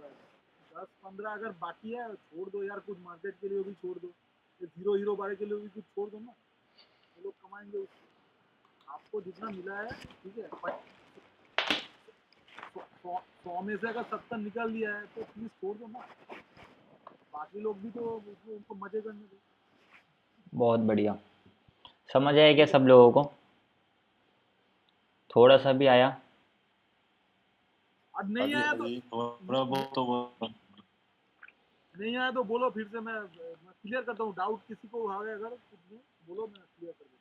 10-15 अगर बाकी है छोड़ दो यार, कुछ मार्केट के लिए भी छोड़ दो, जीरो हीरो बारे के लिए भी कुछ छोड़ दो ना, वो लोग कमाएंगे उसको। आपको जितना मिला है, ठीक है, 100 में से अगर 70 निकाल दिया है तो प्लीज छोड़ दो ना, बाकी लोग भी तो उनको मजे करने दो, बहुत बढ़िया। समझ आया क्या ठीक है। सब लोगों को? थोड़ा सा भी आया? अब नहीं हाँ आया जी, तो हाँ जी। थोड़ा बहुत तो वो नहीं आया तो बोलो, फिर से मैं क्लियर करता हूँ। डाउट किसी को आगे अगर कुछ नहीं, बोलो, मैं क्लियर कर देता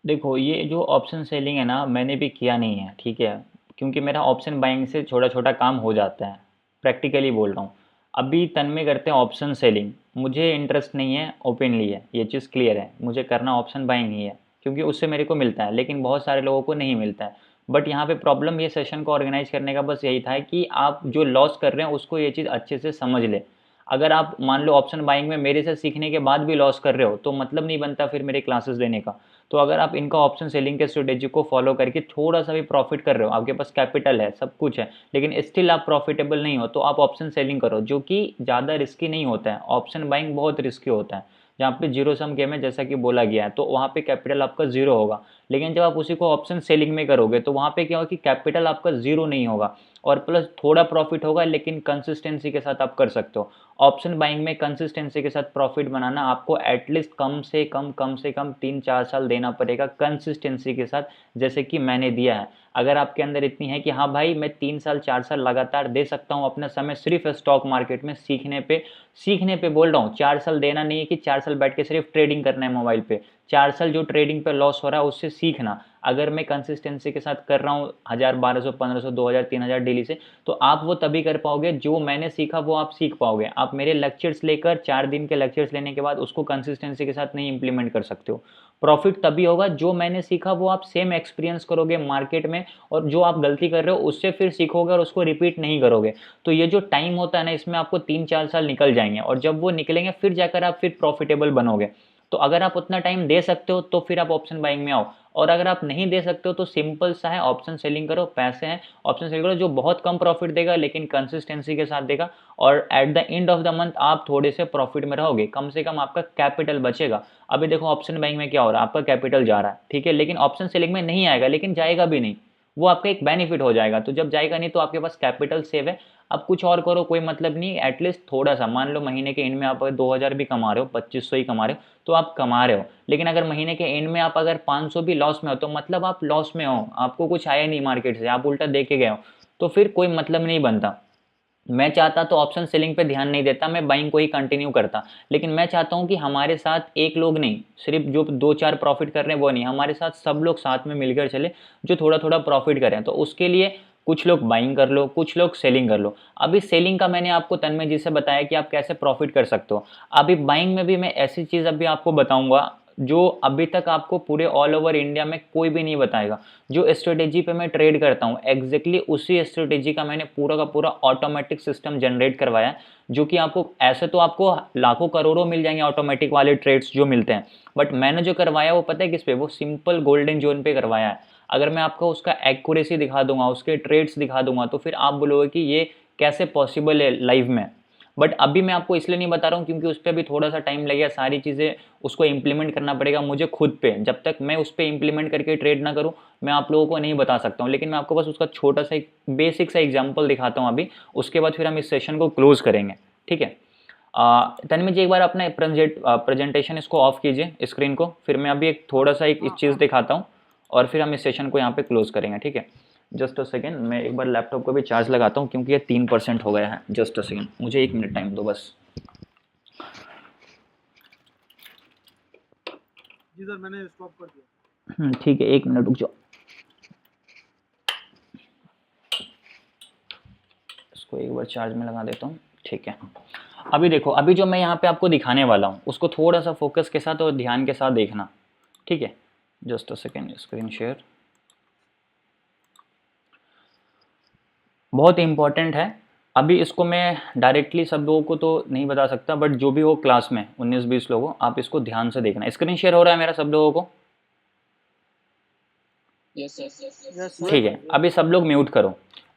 देखो ये जो ऑप्शन सेलिंग है ना, मैंने भी किया नहीं है, ठीक है, क्योंकि मेरा ऑप्शन बाइंग से छोटा छोटा काम हो जाता है, प्रैक्टिकली बोल रहा हूँ। अभी तन्मय करते हैं ऑप्शन सेलिंग, मुझे इंटरेस्ट नहीं है, ओपनली है, ये चीज़ क्लियर है, मुझे करना ऑप्शन बाइंग ही है, क्योंकि उससे मेरे को मिलता है, लेकिन बहुत सारे लोगों को नहीं मिलता है। बट यहाँ पे प्रॉब्लम ये सेशन को ऑर्गेनाइज करने का बस यही था कि आप जो लॉस कर रहे हैं उसको ये चीज़ अच्छे से समझ ले। अगर आप मान लो ऑप्शन बाइंग में मेरे से सीखने के बाद भी लॉस कर रहे हो तो मतलब नहीं बनता फिर मेरे क्लासेस लेने का। तो अगर आप इनका ऑप्शन सेलिंग के स्ट्रेटेजी को फॉलो करके थोड़ा सा भी प्रॉफिट कर रहे हो, आपके पास कैपिटल है, सब कुछ है, लेकिन स्टिल आप प्रॉफिटेबल नहीं हो, तो आप ऑप्शन सेलिंग करो, जो कि ज़्यादा रिस्की नहीं होता है। ऑप्शन बाइंग बहुत रिस्की होता है, जहाँ पे जीरो सम गेम है जैसा कि बोला गया है, तो वहाँ पे कैपिटल आपका जीरो होगा। लेकिन जब आप उसी को ऑप्शन सेलिंग में करोगे तो वहाँ पे क्या होगा कि कैपिटल आपका जीरो नहीं होगा और प्लस थोड़ा प्रॉफिट होगा, लेकिन कंसिस्टेंसी के साथ आप कर सकते हो। ऑप्शन बाइंग में कंसिस्टेंसी के साथ प्रॉफिट बनाना आपको एटलीस्ट कम से कम 3-4 साल देना पड़ेगा कंसिस्टेंसी के साथ, जैसे कि मैंने दिया है। अगर आपके अंदर इतनी है कि हाँ भाई मैं 3 साल 4 साल लगातार दे सकता हूँ अपना समय सिर्फ स्टॉक मार्केट में सीखने पे बोल रहा हूँ। 4 साल देना नहीं है कि 4 साल बैठ के सिर्फ ट्रेडिंग करना है मोबाइल पे, 4 साल जो ट्रेडिंग पे लॉस हो रहा है उससे सीखना। अगर मैं कंसिस्टेंसी के साथ कर रहा हूँ 1000 1200 1500 2000 3000 डेली से, तो आप वो तभी कर पाओगे, जो मैंने सीखा वो आप सीख पाओगे। आप मेरे लेक्चर्स लेकर 4 दिन के लेक्चर्स लेने के बाद उसको कंसिस्टेंसी के साथ नहीं इंप्लीमेंट कर सकते हो। प्रॉफिट तभी होगा जो मैंने सीखा वो आप सेम एक्सपीरियंस करोगे मार्केट में, और जो आप गलती कर रहे हो उससे फिर सीखोगे और उसको रिपीट नहीं करोगे। तो ये जो टाइम होता है ना, इसमें आपको 3-4 साल निकल जाएंगे, और जब वो निकलेंगे फिर जाकर आप फिर प्रॉफिटेबल बनोगे। तो अगर आप उतना टाइम दे सकते हो तो फिर आप ऑप्शन बाइंग में आओ, और अगर आप नहीं दे सकते हो तो सिंपल सा है, ऑप्शन सेलिंग करो, पैसे हैं, ऑप्शन सेलिंग करो, जो बहुत कम प्रॉफिट देगा लेकिन कंसिस्टेंसी के साथ देगा, और at the end of the month आप थोड़े से प्रॉफिट में रहोगे, कम से कम आपका कैपिटल बचेगा। अभी देखो ऑप्शन बाइंग में क्या हो रहा है, आपका कैपिटल जा रहा है, ठीक है, लेकिन ऑप्शन सेलिंग में नहीं आएगा, लेकिन जाएगा भी नहीं, वो आपका एक बेनिफिट हो जाएगा। तो जब जाएगा नहीं तो आपके पास कैपिटल सेव है, अब कुछ और करो कोई मतलब नहीं, एटलीस्ट थोड़ा सा, मान लो महीने के एंड में आप 2000 भी कमा रहे हो, 2500 ही कमा रहे हो तो आप कमा रहे हो, लेकिन अगर महीने के एंड में आप अगर 500 भी लॉस में हो तो मतलब आप लॉस में हो, आपको कुछ आया नहीं मार्केट से, आप उल्टा दे के गए हो, तो फिर कोई मतलब नहीं बनता। मैं चाहता तो ऑप्शन सेलिंग पे ध्यान नहीं देता, मैं बाइंग को ही कंटिन्यू करता, लेकिन मैं चाहता हूँ कि हमारे साथ एक लोग नहीं, सिर्फ जो 2-4 प्रॉफिट कर रहे हैं वो नहीं, हमारे साथ सब लोग साथ में मिलकर चले जो थोड़ा थोड़ा प्रॉफिट करें। तो उसके लिए कुछ लोग बाइंग कर लो, कुछ लोग सेलिंग कर लो। अभी सेलिंग का मैंने आपको तन्मय जी से बताया कि आप कैसे प्रॉफिट कर सकते हो। अभी बाइंग में भी मैं ऐसी चीज़ अभी आपको बताऊंगा जो अभी तक आपको पूरे ऑल ओवर इंडिया में कोई भी नहीं बताएगा। जो स्ट्रेटेजी पे मैं ट्रेड करता हूँ एग्जैक्टली उसी स्ट्रेटेजी का मैंने पूरा का पूरा ऑटोमेटिक सिस्टम जनरेट करवाया है, जो कि आपको ऐसे तो आपको लाखों करोड़ों मिल जाएंगे ऑटोमेटिक वाले ट्रेड्स जो मिलते हैं, बट मैंने जो करवाया वो पता है किस पे, वो सिंपल गोल्डन जोन पे करवाया है। अगर मैं आपको उसका एक्यूरेसी दिखा दूंगा, उसके ट्रेड्स दिखा दूंगा, तो फिर आप बोलोगे कि ये कैसे पॉसिबल है लाइव में। बट अभी मैं आपको इसलिए नहीं बता रहा हूँ क्योंकि उस पर भी थोड़ा सा टाइम लगेगा, सारी चीज़ें उसको इम्प्लीमेंट करना पड़ेगा मुझे खुद पे, जब तक मैं उस पर इम्प्लीमेंट करके ट्रेड ना करूँ मैं आप लोगों को नहीं बता सकता हूँ। लेकिन मैं आपको बस उसका छोटा सा एक बेसिक सा एग्जाम्पल दिखाता हूँ अभी, उसके बाद फिर हम इस सेशन को क्लोज करेंगे, ठीक है। तन्मय जी एक बार अपना प्रेजेंटेशन इसको ऑफ कीजिए स्क्रीन को, फिर मैं अभी एक थोड़ा सा एक चीज़ दिखाता हूँ और फिर हम इस सेशन को यहाँ पे क्लोज करेंगे, ठीक है। जस्ट अ सेकेंड, मैं एक बार लैपटॉप को भी चार्ज लगाता हूँ क्योंकि ये 3% हो गया है। जस्ट अ सेकेंड, मुझे 1 मिनट टाइम दो बस। जी सर, मैंने स्टॉप कर दिया। ठीक है, 1 मिनट रुक जाओ, इसको एक बार चार्ज में लगा देता हूँ, ठीक है। अभी देखो, अभी जो मैं यहाँ पे आपको दिखाने वाला हूँ उसको थोड़ा सा फोकस के साथ और ध्यान के साथ देखना, ठीक है। Just a second, screen share, बहुत इंपॉर्टेंट है। अभी इसको मैं डायरेक्टली सब लोगों को तो नहीं बता सकता, बट जो भी हो क्लास में 19-20 लोगों, आप इसको ध्यान से देखना। स्क्रीन शेयर हो रहा है मेरा सब लोगों को? ठीक है, अभी सब लोग म्यूट करो।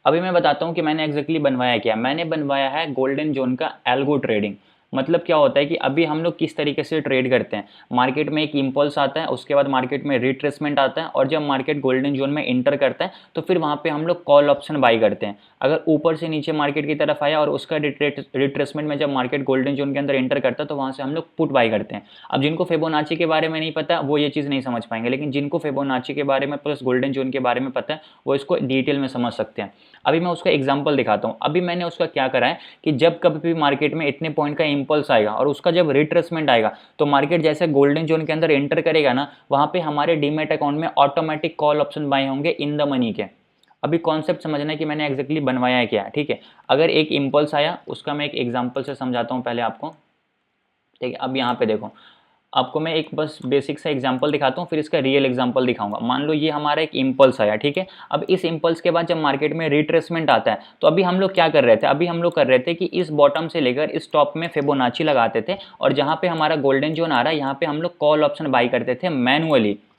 अभी मैं बताता हूँ कि मैंने एग्जैक्टली बनवाया क्या। मैंने बनवाया है गोल्डन जोन का एल्गो ट्रेडिंग। मतलब क्या होता है कि अभी हम लोग किस तरीके से ट्रेड करते हैं, मार्केट में एक इम्पल्स आता है, उसके बाद मार्केट में रिट्रेसमेंट आता है, और जब मार्केट गोल्डन जोन में इंटर करता है तो फिर वहाँ पे हम लोग कॉल ऑप्शन बाई करते हैं। अगर ऊपर से नीचे मार्केट की तरफ आया और उसका रिट्रेसमेंट में जब मार्केट गोल्डन जोन के अंदर इंटर करता है तो वहाँ से हम लोग पुट बाई करते हैं। अब जिनको फिबोनाची के बारे में नहीं पता वो ये चीज़ नहीं समझ पाएंगे, लेकिन जिनको फिबोनाची के बारे में प्लस गोल्डन जोन के बारे में पता है वो इसको डिटेल में समझ सकते हैं। अभी मैं उसका एग्जांपल दिखाता हूँ। अभी मैंने उसका क्या करा है कि जब कभी भी मार्केट में इतने पॉइंट का इंपल्स आएगा और उसका जब रिट्रेसमेंट आएगा तो मार्केट जैसे गोल्डन जोन के अंदर एंटर करेगा ना, वहाँ पे हमारे डीमेट अकाउंट में ऑटोमेटिक कॉल ऑप्शन बाय होंगे इन द मनी के। अभी कॉन्सेप्ट समझना है कि मैंने एग्जैक्टली बनवाया है क्या, ठीक है। अगर एक इंपल्स आया उसका मैं एक एग्जाम्पल से समझाता हूँ पहले आपको, ठीक है। अब यहाँ पे देखो, आपको मैं एक बस बेसिक सा एग्जांपल दिखाता हूँ, फिर इसका रियल एग्जांपल दिखाऊंगा। मान लो ये हमारा एक इंपल्स आया, ठीक है। अब इस इंपल्स के बाद जब मार्केट में रिट्रेसमेंट आता है तो अभी हम लोग क्या कर रहे थे, अभी हम लोग कर रहे थे कि इस बॉटम से लेकर इस टॉप में फिबोनाची लगाते थे, और जहाँ पे हमारा गोल्डन जोन आ रहा है यहाँ पे हम लोग कॉल ऑप्शन बाई करते थे,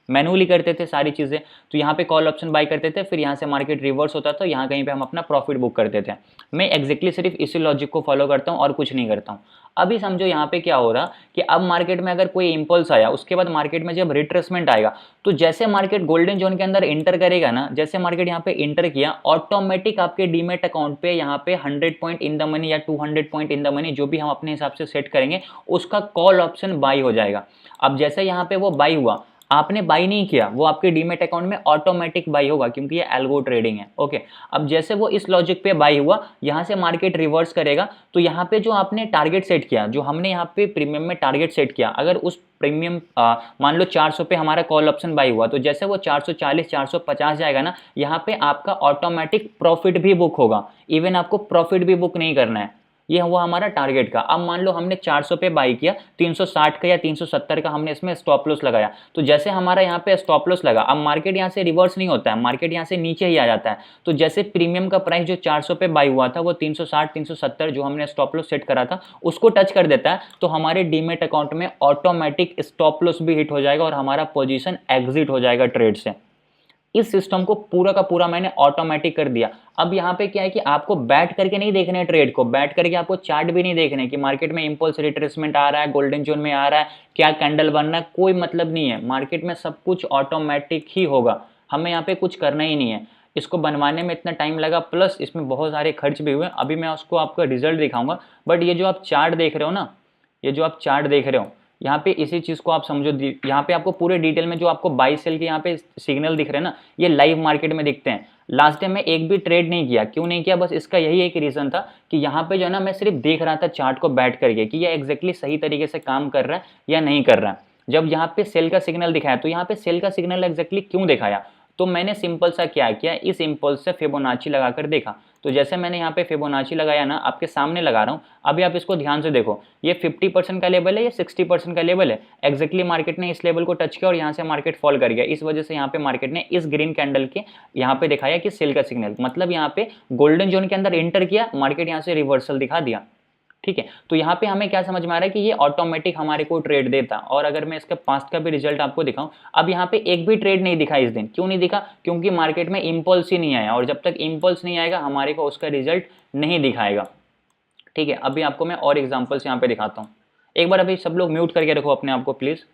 मैनुअली करते थे सारी चीज़ें। तो यहाँ पे कॉल ऑप्शन बाई करते थे, फिर यहाँ से मार्केट रिवर्स होता था, यहाँ कहीं पे हम अपना प्रॉफिट बुक करते थे। मैं एग्जैक्टली सिर्फ इसी लॉजिक को फॉलो करता हूँ और कुछ नहीं करता हूँ। अभी समझो यहाँ पे क्या हो रहा कि अब मार्केट में अगर कोई इंपल्स आया, उसके बाद मार्केट में जब रिट्रेसमेंट आएगा तो जैसे मार्केट गोल्डन जोन के अंदर इंटर करेगा ना, जैसे मार्केट यहाँ पे इंटर किया, ऑटोमेटिक आपके डीमेट अकाउंट पे यहाँ पे 100 पॉइंट इन द मनी या 200 पॉइंट इन द मनी, जो भी हम अपने हिसाब से सेट करेंगे, उसका कॉल ऑप्शन बाई हो जाएगा। अब जैसे यहाँ पे वो बाई हुआ, आपने बाई नहीं किया, वो आपके डीमेट अकाउंट में ऑटोमेटिक बाई होगा क्योंकि ये एल्गो ट्रेडिंग है, ओके। अब जैसे वो इस लॉजिक पे बाई हुआ, यहाँ से मार्केट रिवर्स करेगा, तो यहाँ पे जो आपने टारगेट सेट किया, जो हमने यहाँ पे प्रीमियम में टारगेट सेट किया, अगर उस प्रीमियम मान लो 400 पे हमारा कॉल ऑप्शन बाई हुआ, तो जैसे वो 440 450 जाएगा ना, यहाँ पे आपका ऑटोमेटिक प्रॉफिट भी बुक होगा, इवन आपको प्रॉफिट भी बुक नहीं करना है। ये हुआ हमारा टारगेट का। अब मान लो हमने 400 पे बाई किया, 360 का या 370 का हमने इसमें स्टॉप लॉस लगाया, तो जैसे हमारा यहाँ पे स्टॉप लॉस लगा, अब मार्केट यहाँ से रिवर्स नहीं होता है, मार्केट यहाँ से नीचे ही आ जाता है। तो जैसे प्रीमियम का प्राइस जो 400 पे बाई हुआ था वो 360 370 जो हमने स्टॉप लॉस सेट करा था उसको टच कर देता है, तो हमारे डीमेट अकाउंट में ऑटोमेटिक स्टॉप लॉस भी हिट हो जाएगा और हमारा पोजीशन एग्जिट हो जाएगा ट्रेड से। इस सिस्टम को पूरा का पूरा मैंने ऑटोमेटिक कर दिया। अब यहाँ पे क्या है कि आपको बैठ करके नहीं देखना है ट्रेड को, बैठ करके आपको चार्ट भी नहीं देखना है कि मार्केट में इंपल्स रिट्रेसमेंट आ रहा है, गोल्डन जोन में आ रहा है, क्या कैंडल बन रहा है, कोई मतलब नहीं है। मार्केट में सब कुछ ऑटोमेटिक ही होगा, हमें यहाँ पे कुछ करना ही नहीं है। इसको बनवाने में इतना टाइम लगा, प्लस इसमें बहुत सारे खर्च भी हुए। अभी मैं उसको आपका रिजल्ट दिखाऊंगा, बट ये जो आप चार्ट देख रहे हो ना, ये जो आप चार्ट देख रहे हो, यहाँ पे इसी चीज़ को आप समझो, यहाँ पे आपको पूरे डिटेल में जो आपको बाई सेल के यहाँ पे सिग्नल दिख रहे हैं ना, ये लाइव मार्केट में दिखते हैं। लास्ट टाइम मैं एक भी ट्रेड नहीं किया, क्यों नहीं किया, बस इसका यही एक रीज़न था कि यहाँ पे जो है ना मैं सिर्फ देख रहा था चार्ट को बैठ करके कि ये एग्जैक्टली सही तरीके से काम कर रहा है या नहीं कर रहा है। जब यहाँ पे सेल का सिग्नल दिखाया, तो यहाँ पे सेल का सिग्नल एग्जैक्टली क्यों दिखाया, तो मैंने सिंपल सा क्या किया, इस इंपल्स से फिबोनाची लगाकर देखा। तो जैसे मैंने यहाँ पे फिबोनाची लगाया ना, आपके सामने लगा रहा हूँ, अभी आप इसको ध्यान से देखो, ये 50% का लेवल है, ये 60% का लेवल है। एग्जैक्टली मार्केट ने इस लेवल को टच किया और यहाँ से मार्केट फॉल कर गया। इस वजह से यहाँ पे मार्केट ने इस ग्रीन कैंडल के यहाँ पे दिखाया कि सेल का सिग्नल, मतलब यहाँ पे गोल्डन जोन के अंदर एंटर किया, मार्केट यहाँ से रिवर्सल दिखा दिया, ठीक है। तो यहाँ पे हमें क्या समझ में आ रहा है कि ये ऑटोमेटिक हमारे को ट्रेड देता। और अगर मैं इसका पास्ट का भी रिजल्ट आपको दिखाऊं, अब यहाँ पे एक भी ट्रेड नहीं दिखा इस दिन। क्यों नहीं दिखा, क्योंकि मार्केट में इंपल्स ही नहीं आया, और जब तक इंपल्स नहीं आएगा हमारे को उसका रिजल्ट नहीं दिखाएगा, ठीक है। अभी आपको मैं और एग्जाम्पल्स यहाँ पे दिखाता हूँ। एक बार अभी सब लोग म्यूट करके रखो अपने आप को प्लीज।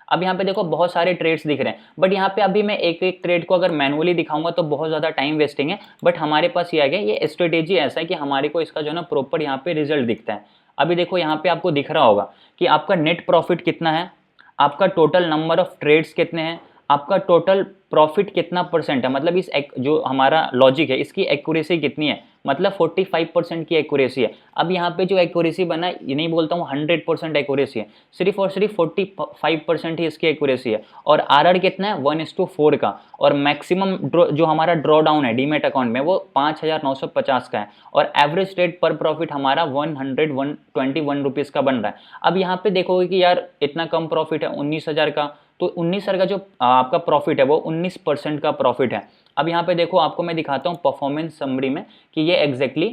अब यहाँ पे देखो बहुत सारे ट्रेड्स दिख रहे हैं, बट यहाँ पे अभी मैं एक एक ट्रेड को अगर मैनुअली दिखाऊंगा तो बहुत ज़्यादा टाइम वेस्टिंग है। बट हमारे पास ये आ गया, ये स्ट्रेटेजी ऐसा है कि हमारे को इसका जो है ना प्रॉपर यहाँ पे रिजल्ट दिखता है। अभी देखो यहाँ पे आपको दिख रहा होगा कि आपका नेट प्रॉफिट कितना है, आपका टोटल नंबर ऑफ ट्रेड्स कितने हैं, आपका टोटल प्रॉफिट कितना परसेंट है, मतलब इस जो हमारा लॉजिक है इसकी एक्यूरेसी कितनी है, मतलब 45% की एक्यूरेसी है। अब यहाँ पे जो एक्यूरेसी बना है, ये नहीं बोलता हूँ 100% एक्यूरेसी है, सिर्फ और सिर्फ 45% ही इसकी एक्यूरेसी है। और आरआर कितना है, 1:4 का। और मैक्सिमम जो हमारा ड्रॉ डाउन है डीमेट अकाउंट में वो 5,950 का है। और एवरेज रेट पर प्रॉफिट हमारा 121 रुपीज़ का बन रहा है। अब यहाँ पे देखोगे कि यार इतना कम प्रॉफिट है 19,000 का, तो 19,000 का जो आपका प्रॉफिट है वो 19% का प्रॉफिट है। अब यहाँ पे देखो, आपको मैं दिखाता हूँ परफॉर्मेंस समरी में कि ये एग्जैक्टली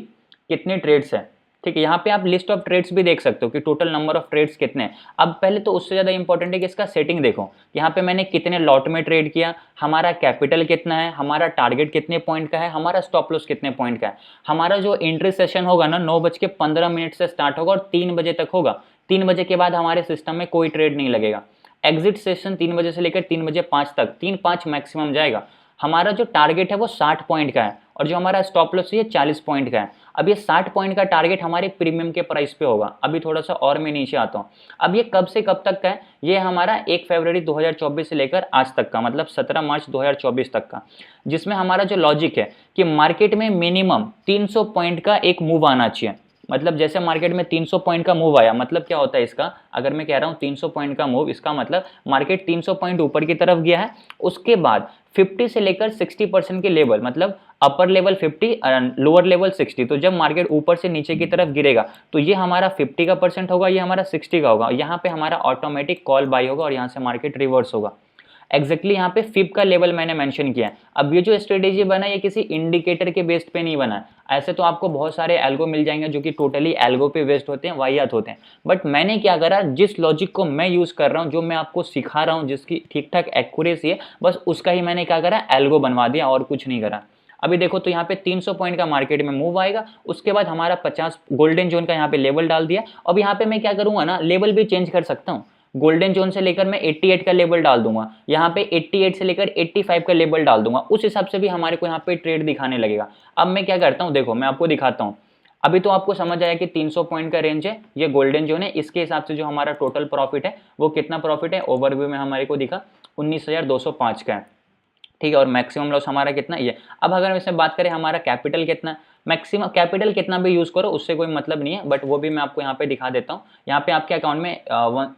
कितने ट्रेड्स है। ठीक है, यहाँ पे आप लिस्ट ऑफ ट्रेड्स भी देख सकते हो कि टोटल नंबर ऑफ ट्रेड्स कितने हैं। अब पहले तो उससे ज़्यादा इंपॉर्टेंट है कि इसका सेटिंग देखो, यहाँ पे मैंने कितने लॉट में ट्रेड किया, हमारा कैपिटल कितना है, हमारा टारगेट कितने पॉइंट का है, हमारा स्टॉप लॉस कितने पॉइंट का है। हमारा जो एंट्री सेशन होगा ना 9:15 से स्टार्ट होगा और 3 बजे तक होगा। 3 बजे के बाद हमारे सिस्टम में कोई ट्रेड नहीं लगेगा। एग्जिट सेशन 3 बजे से लेकर 3 बजे 5 तक, 3-5 मैक्सिमम जाएगा। हमारा जो टारगेट है वो 60 पॉइंट का है और जो हमारा स्टॉप लॉस है 40 पॉइंट का है। अब ये 60 पॉइंट का टारगेट हमारे प्रीमियम के प्राइस पे होगा। अभी थोड़ा सा और मैं नीचे आता हूँ। अब ये कब से कब तक का है, ये हमारा 1 फरवरी 2024 से लेकर आज तक का, मतलब 17 मार्च 2024 तक का, जिसमें हमारा जो लॉजिक है कि मार्केट में मिनिमम 300 पॉइंट का एक मूव आना चाहिए। मतलब जैसे मार्केट में 300 पॉइंट का मूव आया, मतलब क्या होता है इसका, अगर मैं कह रहा हूँ 300 पॉइंट का मूव, इसका मतलब मार्केट 300 पॉइंट ऊपर की तरफ गया है, उसके बाद 50 से लेकर 60% के लेवल, मतलब अपर लेवल 50 और लोअर लेवल 60, तो जब मार्केट ऊपर से नीचे की तरफ गिरेगा तो ये हमारा 50 का परसेंट होगा, ये हमारा 60 का होगा। यहाँ पे हमारा ऑटोमेटिक कॉल बाय होगा और यहाँ से मार्केट रिवर्स होगा। एग्जैक्टली यहाँ पे फिब का लेवल मैंने मेंशन किया है। अब ये जो स्ट्रेटेजी बना ये किसी इंडिकेटर के बेस्ड पे नहीं बना है। ऐसे तो आपको बहुत सारे एल्गो मिल जाएंगे जो कि टोटली एल्गो पे बेस्ड होते हैं, वाहियात होते हैं। बट मैंने क्या करा, जिस लॉजिक को मैं यूज़ कर रहा हूँ, जो मैं आपको सिखा रहा हूँ, जिसकी ठीक ठाक एक्यूरेसी है, बस उसका ही मैंने क्या करा, एल्गो बनवा दिया और कुछ नहीं करा। अभी देखो तो यहाँ पे 300 पॉइंट का मार्केट में मूव आएगा, उसके बाद हमारा 50 गोल्डन जोन का यहाँ पे लेवल डाल दिया। अब यहाँ पे मैं क्या करूँगा ना, लेवल भी चेंज कर सकता हूँ। गोल्डन जोन से लेकर मैं 88 का लेवल डाल दूंगा, यहाँ पे 88 से लेकर 85 का लेवल डाल दूंगा। उस हिसाब से भी हमारे को यहाँ पे ट्रेड दिखाने लगेगा। अब मैं क्या करता हूँ, देखो मैं आपको दिखाता हूँ। अभी तो आपको समझ आया कि 300 पॉइंट का रेंज है, ये गोल्डन जोन है, इसके हिसाब से जो हमारा टोटल प्रॉफिट है वो कितना प्रॉफिट है, ओवरव्यू में हमारे को दिखा 19,205 का है। ठीक है, और मैक्सिमम लॉस हमारा कितना ये। अब अगर इसमें बात करें हमारा कैपिटल कितना, मैक्सिमम कैपिटल कितना भी यूज़ करो उससे कोई मतलब नहीं है, बट वो भी मैं आपको यहाँ पे दिखा देता हूँ। यहाँ पे आपके अकाउंट में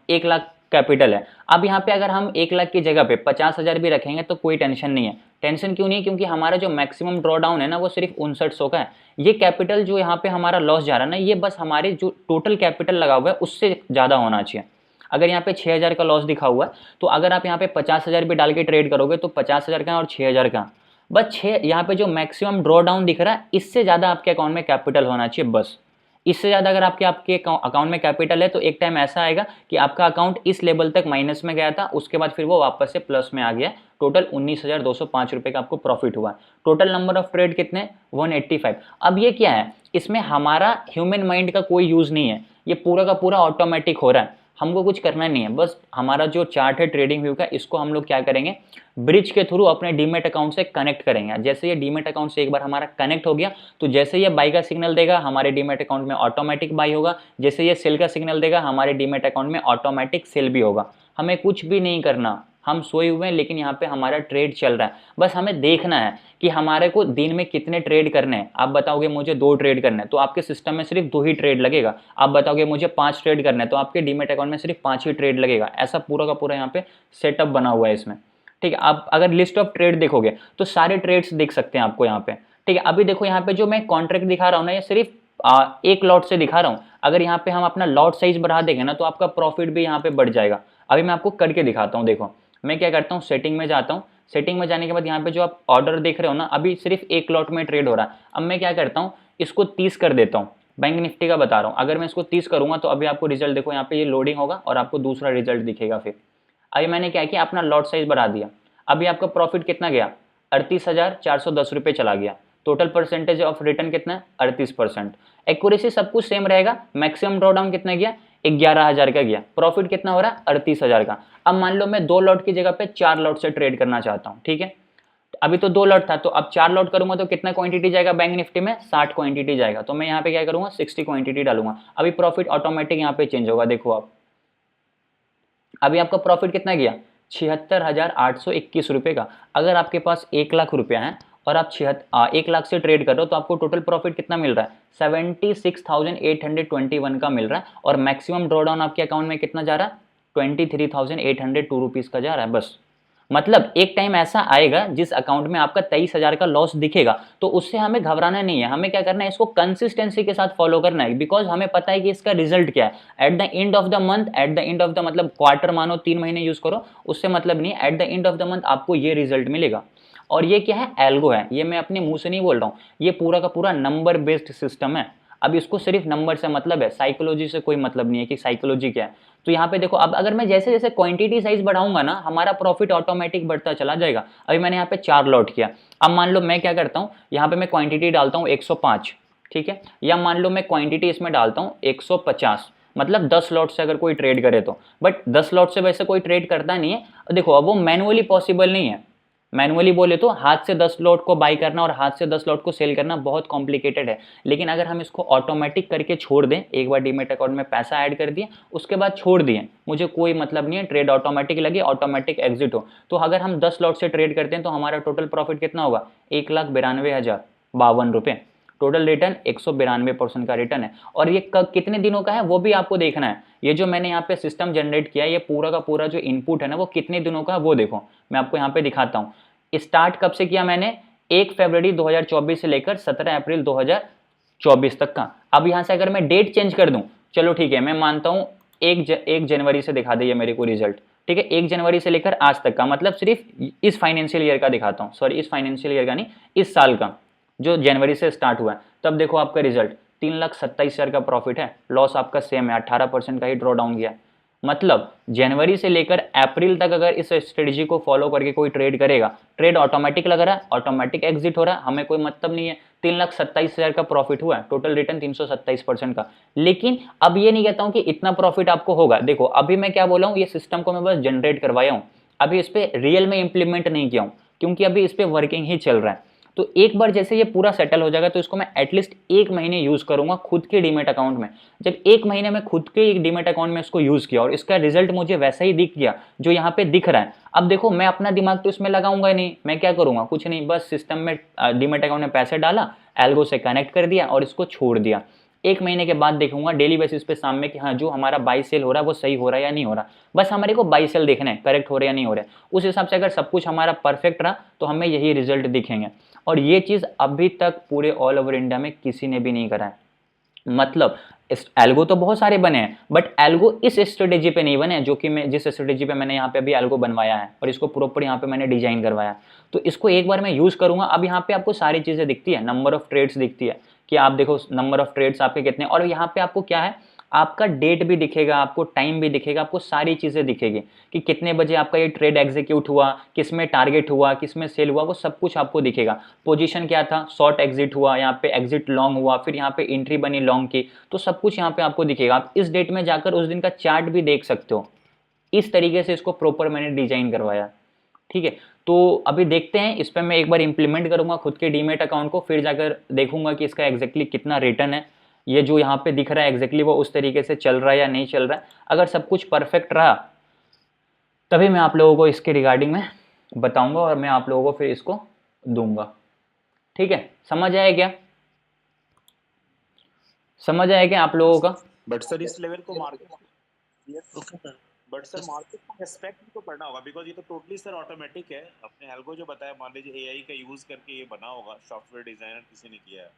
1 लाख कैपिटल है। अब यहाँ पे अगर हम 1 लाख की जगह पे 50,000 भी रखेंगे तो कोई टेंशन नहीं है। टेंशन क्यों नहीं है, क्योंकि हमारा जो मैक्सिमम ड्रॉ डाउन है ना वो सिर्फ 5900 का है। ये कैपिटल जो यहाँ पे हमारा लॉस जा रहा है ना, ये बस हमारे जो टोटल कैपिटल लगा हुआ है उससे ज़्यादा होना चाहिए। अगर यहाँ पे 6,000 का लॉस दिखा हुआ है तो अगर आप यहाँ पे 50,000 भी डाल के ट्रेड करोगे तो 50,000 का और 6,000 का, बस 6 यहाँ पे जो मैक्सिमम ड्रॉ डाउन दिख रहा है इससे ज़्यादा आपके अकाउंट में कैपिटल होना चाहिए। बस इससे ज़्यादा अगर आपके अकाउंट में कैपिटल है तो एक टाइम ऐसा आएगा कि आपका अकाउंट इस लेवल तक माइनस में गया था, उसके बाद फिर वो वापस से प्लस में आ गया। टोटल 19,205 रुपये का आपको प्रॉफिट हुआ। टोटल नंबर ऑफ ट्रेड कितने, 185। अब ये क्या है, इसमें हमारा ह्यूमन माइंड का कोई यूज़ नहीं है, ये पूरा का पूरा ऑटोमेटिक हो रहा है। हमको कुछ करना नहीं है, बस हमारा जो चार्ट है ट्रेडिंग व्यू का, इसको हम लोग क्या करेंगे, ब्रिज के थ्रू अपने डीमेट अकाउंट से कनेक्ट करेंगे। जैसे ये डीमेट अकाउंट से एक बार हमारा कनेक्ट हो गया तो जैसे ये बाई का सिग्नल देगा हमारे डीमेट अकाउंट में ऑटोमेटिक बाई होगा, जैसे ये सेल का सिग्नल देगा हमारे डीमेट अकाउंट में ऑटोमेटिक सेल भी होगा। हमें कुछ भी नहीं करना, हम सोए हुए हैं लेकिन यहाँ पे हमारा ट्रेड चल रहा है। बस हमें देखना है कि हमारे को दिन में कितने ट्रेड करने हैं। आप बताओगे मुझे 2 ट्रेड करने हैं तो आपके सिस्टम में सिर्फ 2 ही ट्रेड लगेगा। आप बताओगे मुझे 5 ट्रेड करने हैं तो आपके डीमेट अकाउंट में सिर्फ 5 ही ट्रेड लगेगा। ऐसा पूरा का पूरा यहाँ पे सेटअप बना हुआ है इसमें। ठीक है, आप अगर लिस्ट ऑफ ट्रेड देखोगे तो सारे ट्रेड्स दिख सकते हैं आपको यहाँ पे। ठीक है, अभी देखो यहाँ पे जो मैं कॉन्ट्रैक्ट दिखा रहा हूँ ना, ये सिर्फ एक लॉट से दिखा रहा हूँ। अगर यहाँ पे हम अपना लॉट साइज बढ़ा देंगे ना तो आपका प्रॉफिट भी यहाँ पे बढ़ जाएगा। अभी मैं आपको करके दिखाता हूँ। देखो मैं क्या करता हूँ, सेटिंग में जाता हूँ। सेटिंग में जाने के बाद यहाँ पे जो आप ऑर्डर देख रहे हो ना, अभी सिर्फ एक लॉट में ट्रेड हो रहा है। अब मैं क्या करता हूँ, इसको 30 कर देता हूँ। बैंक निफ्टी का बता रहा हूँ, अगर मैं इसको 30 करूँगा तो अभी आपको रिजल्ट देखो, यहाँ पे ये लोडिंग होगा और आपको दूसरा रिजल्ट दिखेगा। फिर अभी मैंने क्या किया, अपना लॉट साइज बढ़ा दिया। अभी आपका प्रॉफिट कितना गया, 38,410 रुपये चला गया। टोटल परसेंटेज ऑफ रिटर्न कितना है, 38%। एक्यूरेसी सब कुछ सेम रहेगा। मैक्सिमम ड्रॉडाउन कितना गया, 11,000 का गया। प्रॉफिट कितना हो रहा है, 38,000 का। अब मान लो मैं 2 लॉट की जगह पे 4 लॉट से ट्रेड करना चाहता हूँ। ठीक है, अभी तो 2 लॉट था तो अब 4 लॉट करूंगा तो कितना क्वांटिटी जाएगा बैंक निफ्टी में, 60 क्वांटिटी जाएगा। तो मैं यहाँ पे क्या करूंगा, 60 क्वांटिटी डालूंगा। अभी प्रॉफिट ऑटोमेटिक यहाँ पे चेंज होगा। देखो आप, अभी आपका प्रॉफिट कितना गया, 76,821 रुपये का। अगर आपके पास 1 लाख रुपया है और आप 1 लाख से ट्रेड कर रहे हो तो आपको टोटल प्रॉफिट कितना मिल रहा है, 76,821 का मिल रहा है। और मैक्सिमम ड्रॉडाउन आपके अकाउंट में कितना जा रहा है, 23,802 रुपीज़ का जा रहा है। बस मतलब एक टाइम ऐसा आएगा जिस अकाउंट में आपका 23,000 का लॉस दिखेगा, तो उससे हमें घबराना नहीं है। हमें क्या करना है, इसको कंसिस्टेंसी के साथ फॉलो करना है, बिकॉज हमें पता है कि इसका रिजल्ट क्या है। At the end of the month, at the end of the मतलब क्वार्टर मानो 3 महीने यूज करो, उससे मतलब नहीं। At the end of the month आपको ये रिजल्ट मिलेगा। और ये क्या है, एल्गो है। ये मैं अपने मुंह से नहीं बोल रहा हूँ, ये पूरा का पूरा नंबर बेस्ड सिस्टम है। अब इसको सिर्फ नंबर से मतलब है, साइकोलॉजी से कोई मतलब नहीं है कि साइकोलॉजी क्या है। तो यहाँ पे देखो, अब अगर मैं जैसे जैसे क्वांटिटी साइज बढ़ाऊंगा ना, हमारा प्रॉफिट ऑटोमेटिक बढ़ता चला जाएगा। अभी मैंने यहाँ पे 4 लॉट किया, अब मान लो मैं क्या करता हूँ, यहाँ पे मैं क्वांटिटी डालता हूँ 105, ठीक है, या मान लो मैं क्वांटिटी इसमें डालता हूँ 150, मतलब 10 लॉट से अगर कोई ट्रेड करे तो, बट 10 लॉट से वैसे कोई ट्रेड करता नहीं है। देखो अब वो मैनुअली पॉसिबल नहीं है, मैनुअली बोले तो हाथ से 10 लॉट को बाई करना और हाथ से 10 लॉट को सेल करना बहुत कॉम्प्लिकेटेड है। लेकिन अगर हम इसको ऑटोमेटिक करके छोड़ दें, एक बार डीमेट अकाउंट में पैसा ऐड कर दिए, उसके बाद छोड़ दिए, मुझे कोई मतलब नहीं है, ट्रेड ऑटोमेटिक लगे, ऑटोमेटिक एग्जिट हो, तो अगर हम 10 लॉट से ट्रेड करते हैं तो हमारा टोटल प्रॉफिट कितना होगा, 1,92,052 रुपये। टोटल रिटर्न 192% का रिटर्न है। और ये कितने दिनों का है वो भी आपको देखना है। ये जो मैंने यहाँ पे सिस्टम जनरेट किया है, ये पूरा का पूरा जो इनपुट है ना, वो कितने दिनों का है वो देखो, मैं आपको यहाँ पे दिखाता हूँ। स्टार्ट कब से किया मैंने, 1 फरवरी 2024 से लेकर 17 अप्रैल 2024 तक का। अब यहाँ से अगर मैं डेट चेंज कर दूँ, चलो ठीक है, मैं मानता हूँ 1 जनवरी से दिखा दिए मेरे को रिजल्ट, ठीक है, 1 जनवरी से लेकर आज तक का, मतलब सिर्फ इस फाइनेंशियल ईयर का दिखाता हूँ, सॉरी इस फाइनेंशियल ईयर का नहीं, इस साल का जो जनवरी से स्टार्ट हुआ है। तब देखो आपका रिजल्ट 3,27,000 का प्रॉफिट है, लॉस आपका सेम है, 18% का ही ड्रॉ डाउन गया। मतलब जनवरी से लेकर अप्रैल तक अगर इस स्ट्रेटजी को फॉलो करके कोई ट्रेड करेगा, ट्रेड ऑटोमेटिक लग रहा है, ऑटोमेटिक एग्जिट हो रहा है, हमें कोई मतलब नहीं है। 3,27,000 का प्रॉफिट हुआ है, टोटल रिटर्न 327% का। लेकिन अब ये नहीं कहता हूं कि इतना प्रॉफिट आपको होगा। देखो अभी मैं क्या बोला हूं, ये सिस्टम को मैं बस जनरेट करवाया हूं, अभी इस पर रियल में इंप्लीमेंट नहीं किया हूं, क्योंकि अभी इस पर वर्किंग ही चल रहा है। तो एक बार जैसे ये पूरा सेटल हो जाएगा तो इसको मैं एटलीस्ट 1 महीने यूज करूंगा खुद के डीमेट अकाउंट में। जब 1 महीने में खुद के डीमेट अकाउंट में इसको यूज किया और इसका रिजल्ट मुझे वैसा ही दिख गया जो यहाँ पे दिख रहा है, अब देखो मैं अपना दिमाग तो इसमें लगाऊंगा ही नहीं, मैं क्या करूंगा, कुछ नहीं, बस सिस्टम में डीमेट अकाउंट में पैसे डाला, एल्गो से कनेक्ट कर दिया और इसको छोड़ दिया। 1 महीने के बाद देखूंगा डेली बेसिस पे शाम में कि हाँ जो हमारा बाई सेल हो रहा है वो सही हो रहा है या नहीं हो रहा, बस हमारे को बाई सेल देखना है करेक्ट हो रहा है या नहीं हो रहा है। उस हिसाब से अगर सब कुछ हमारा परफेक्ट रहा तो हमें यही रिजल्ट दिखेंगे। और ये चीज़ अभी तक पूरे ऑल ओवर इंडिया में किसी ने भी नहीं करा है। मतलब एल्गो तो बहुत सारे बने हैं, बट एल्गो इस स्ट्रेटेजी पे नहीं बने जो कि मैं जिस स्ट्रेटेजी पे मैंने यहाँ पे अभी एल्गो बनवाया है और इसको प्रॉपर यहाँ पे मैंने डिजाइन करवाया। तो इसको एक बार मैं यूज करूंगा। अब यहाँ पे आपको सारी चीजें दिखती है, नंबर ऑफ ट्रेड्स दिखती है कि आप देखो नंबर ऑफ ट्रेड्स आपके कितने, और यहाँ पे आपको क्या है, आपका डेट भी दिखेगा, आपको टाइम भी दिखेगा, आपको सारी चीजें दिखेगी कि कितने बजे आपका ये ट्रेड एग्जीक्यूट हुआ, किसमें टारगेट हुआ, किसमें सेल हुआ, वो सब कुछ आपको दिखेगा। पोजीशन क्या था, शॉर्ट एग्जिट हुआ, यहाँ पे एग्जिट लॉन्ग हुआ, फिर यहाँ पे एंट्री बनी लॉन्ग की, तो सब कुछ यहाँ पे आपको दिखेगा। आप इस डेट में जाकर उस दिन का चार्ट भी देख सकते हो। इस तरीके से इसको प्रॉपर मैंने डिजाइन करवाया, ठीक है। तो अभी देखते हैं, इस पर मैं एक बार इंप्लीमेंट करूंगा खुद के डीमेट अकाउंट को, फिर जाकर देखूंगा कि इसका एग्जैक्टली कितना रिटर्न है। ये जो यहाँ पे दिख रहा है एग्जैक्टली वो उस तरीके से चल रहा है या नहीं चल रहा है। अगर सब कुछ परफेक्ट रहा तभी मैं आप लोगों को इसके रिगार्डिंग में बताऊंगा और मैं आप लोगों को फिर इसको दूंगा, ठीक है। समझ आया क्या, समझ आया क्या आप लोगों का? बट सर इस लेवल को market okay sir. But sir market को रिस्पेक्ट भी तो करना होगा, बिकॉज ये तो टोटली सर ऑटोमेटिक है। अपने एल्गो जो बताया, मान लीजिए एआई का यूज करके ये बना होगा, सॉफ्टवेयर डिजाइनर किसी ने किया है,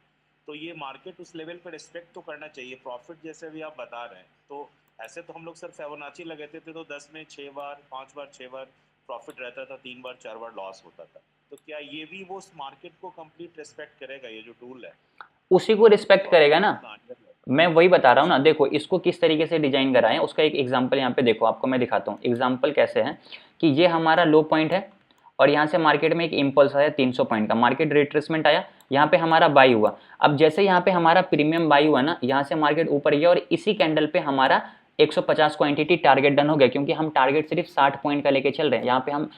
तो ये मार्केट उस लेवल पर रिस्पेक्ट तो करना चाहिए। प्रॉफिट जैसे भी आप बता रहे हैं, तो ऐसे तो हम लोग सर फिबोनाची लगाते थे तो 10 में 6 बार 5 बार 6 बार प्रॉफिट रहता था, 3 बार 4 बार लॉस होता था। तो क्या ये भी वो मार्केट को कंप्लीट रिस्पेक्ट करेगा, ये जो टूल है उसी को रिस्पेक्ट करेगा ना, मैं वही बता रहा हूँ ना। देखो इसको किस तरीके से डिजाइन करा है उसका एक एग्जांपल यहाँ पे देखो, आपको मैं दिखाता हूँ। एग्जांपल कैसे है कि ये हमारा लो पॉइंट है और यहाँ से मार्केट में एक इंपल्स आया 300 पॉइंट का, मार्केट रिट्रेसमेंट आया, यहाँ पे हमारा बाई हुआ। अब जैसे यहाँ पे हमारा प्रीमियम बाई हुआ ना, यहाँ से मार्केट ऊपर गया और इसी कैंडल पे हमारा 150 क्वांटिटी टारगेट डन हो गया, क्योंकि हम टारगेट सिर्फ 60 पॉइंट का लेके चल रहे हैं। यहाँ पे हम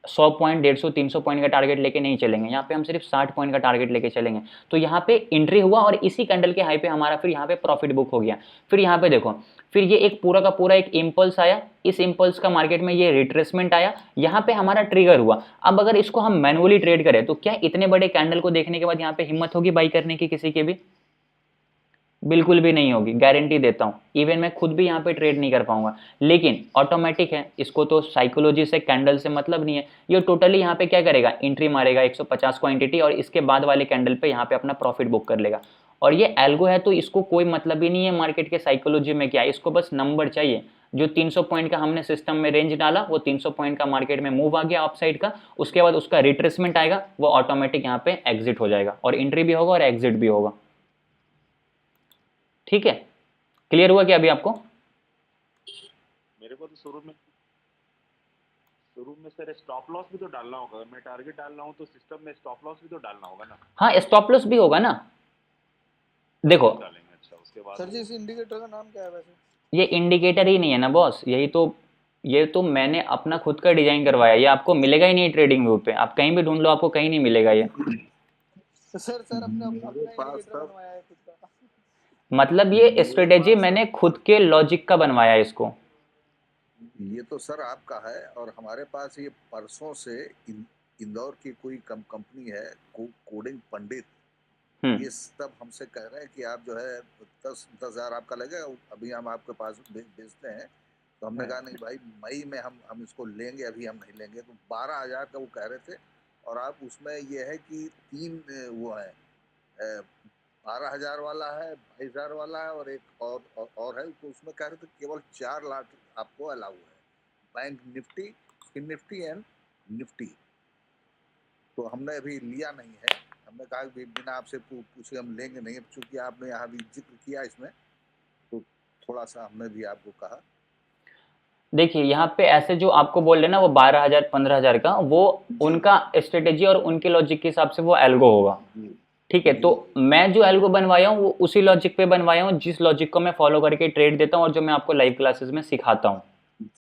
100 पॉइंट 150 300 पॉइंट का टारगेट लेके नहीं चलेंगे, यहाँ पे हम सिर्फ 60 पॉइंट का टारगेट लेके चलेंगे। तो यहाँ पे एंट्री हुआ और इसी कैंडल के हाई पे हमारा फिर यहाँ पे प्रॉफिट बुक हो गया। फिर यहाँ पे देखो, फिर ये एक पूरा का पूरा एक इम्पल्स आया, इस इम्पल्स का मार्केट में ये रिट्रेसमेंट आया, यहाँ पे हमारा ट्रिगर हुआ। अब अगर इसको हम मैनुअली ट्रेड करें तो क्या इतने बड़े कैंडल को देखने के बाद यहाँ पे हिम्मत होगी बाई करने की किसी के भी? बिल्कुल भी नहीं होगी, गारंटी देता हूँ। इवन मैं खुद भी यहाँ पे ट्रेड नहीं कर पाऊंगा। लेकिन ऑटोमेटिक है, इसको तो साइकोलॉजी से कैंडल से मतलब नहीं है। ये टोटली यहाँ पे क्या करेगा, एंट्री मारेगा 150 क्वांटिटी और इसके बाद वाले कैंडल पे यहाँ पे अपना प्रॉफिट बुक कर लेगा। और ये एल्गो है तो इसको कोई मतलब ही नहीं है मार्केट के साइकोलॉजी में क्या है, इसको बस नंबर चाहिए। जो 300 पॉइंट का हमने सिस्टम में रेंज डाला, वो 300 पॉइंट का मार्केट में मूव आ गया अपसाइड का, उसके बाद उसका रिट्रेसमेंट आएगा, वो ऑटोमेटिक यहाँ पे एग्जिट हो जाएगा और एंट्री भी होगा और एग्जिट भी होगा। ठीक है, क्लियर हुआ क्या अभी आपको? मेरे को तो शुरू में सर स्टॉप लॉस भी तो डालना होगा। मैं टारगेट डाल रहा हूँ तो सिस्टम में स्टॉप लॉस भी तो डालना होगा ना। हाँ, स्टॉप लॉस भी होगा ना। देखो डालेंगे, अच्छा उसके बाद सर जी इस इंडिकेटर का नाम क्या है वैसे? ये इंडिकेटर ही नहीं है ना बॉस, ये तो मैंने अपना खुद का डिजाइन करवाया, ये आपको मिलेगा ही नहीं ट्रेडिंग व्यू पे, आप कहीं भी ढूंढ लो आपको कहीं नहीं मिलेगा ये। सर अपने अपना इंडिकेटर बनवाया है खुद का। मतलब ये स्ट्रेटेजी मैंने खुद के लॉजिक का बनवाया है इसको। ये तो सर आपका है, और हमारे पास ये परसों से इंदौर की कोई कंपनी है कोडिंग पंडित, ये सब हमसे कह रहे हैं कि आप जो है 10,000 आपका लगेगा, अभी हम आपके पास बेचते हैं। तो हमने कहा नहीं भाई, मई में हम इसको लेंगे, अभी हम नहीं लेंगे। तो 12,000 का वो कह रहे थे, और आप उसमें ये है कि 3 वो है, 12,000 वाला है, 22,000 वाला है, और एक और है। तो उसमें कह रहे थे केवल 4 लाख आपको अलाउ है, bank Nifty, fin Nifty and Nifty. तो हमने अभी लिया नहीं है, हमने कहा कि बिना आपसे पूछे हम लेंगे नहीं। चूंकि आपने यहाँ भी जिक्र किया इसमें, तो थोड़ा सा हमने भी आपको कहा। देखिए यहाँ पे ऐसे जो आपको बोल रहे ना वो 12,000 15,000 का, वो उनका स्ट्रेटेजी और उनके लॉजिक के हिसाब से वो एल्गो होगा। ठीक है, तो मैं जो एल्गो बनवाया हूँ वो उसी लॉजिक पे बनवाया हूँ जिस लॉजिक को मैं फॉलो करके ट्रेड देता हूँ और जो मैं आपको लाइव क्लासेस में सिखाता हूँ।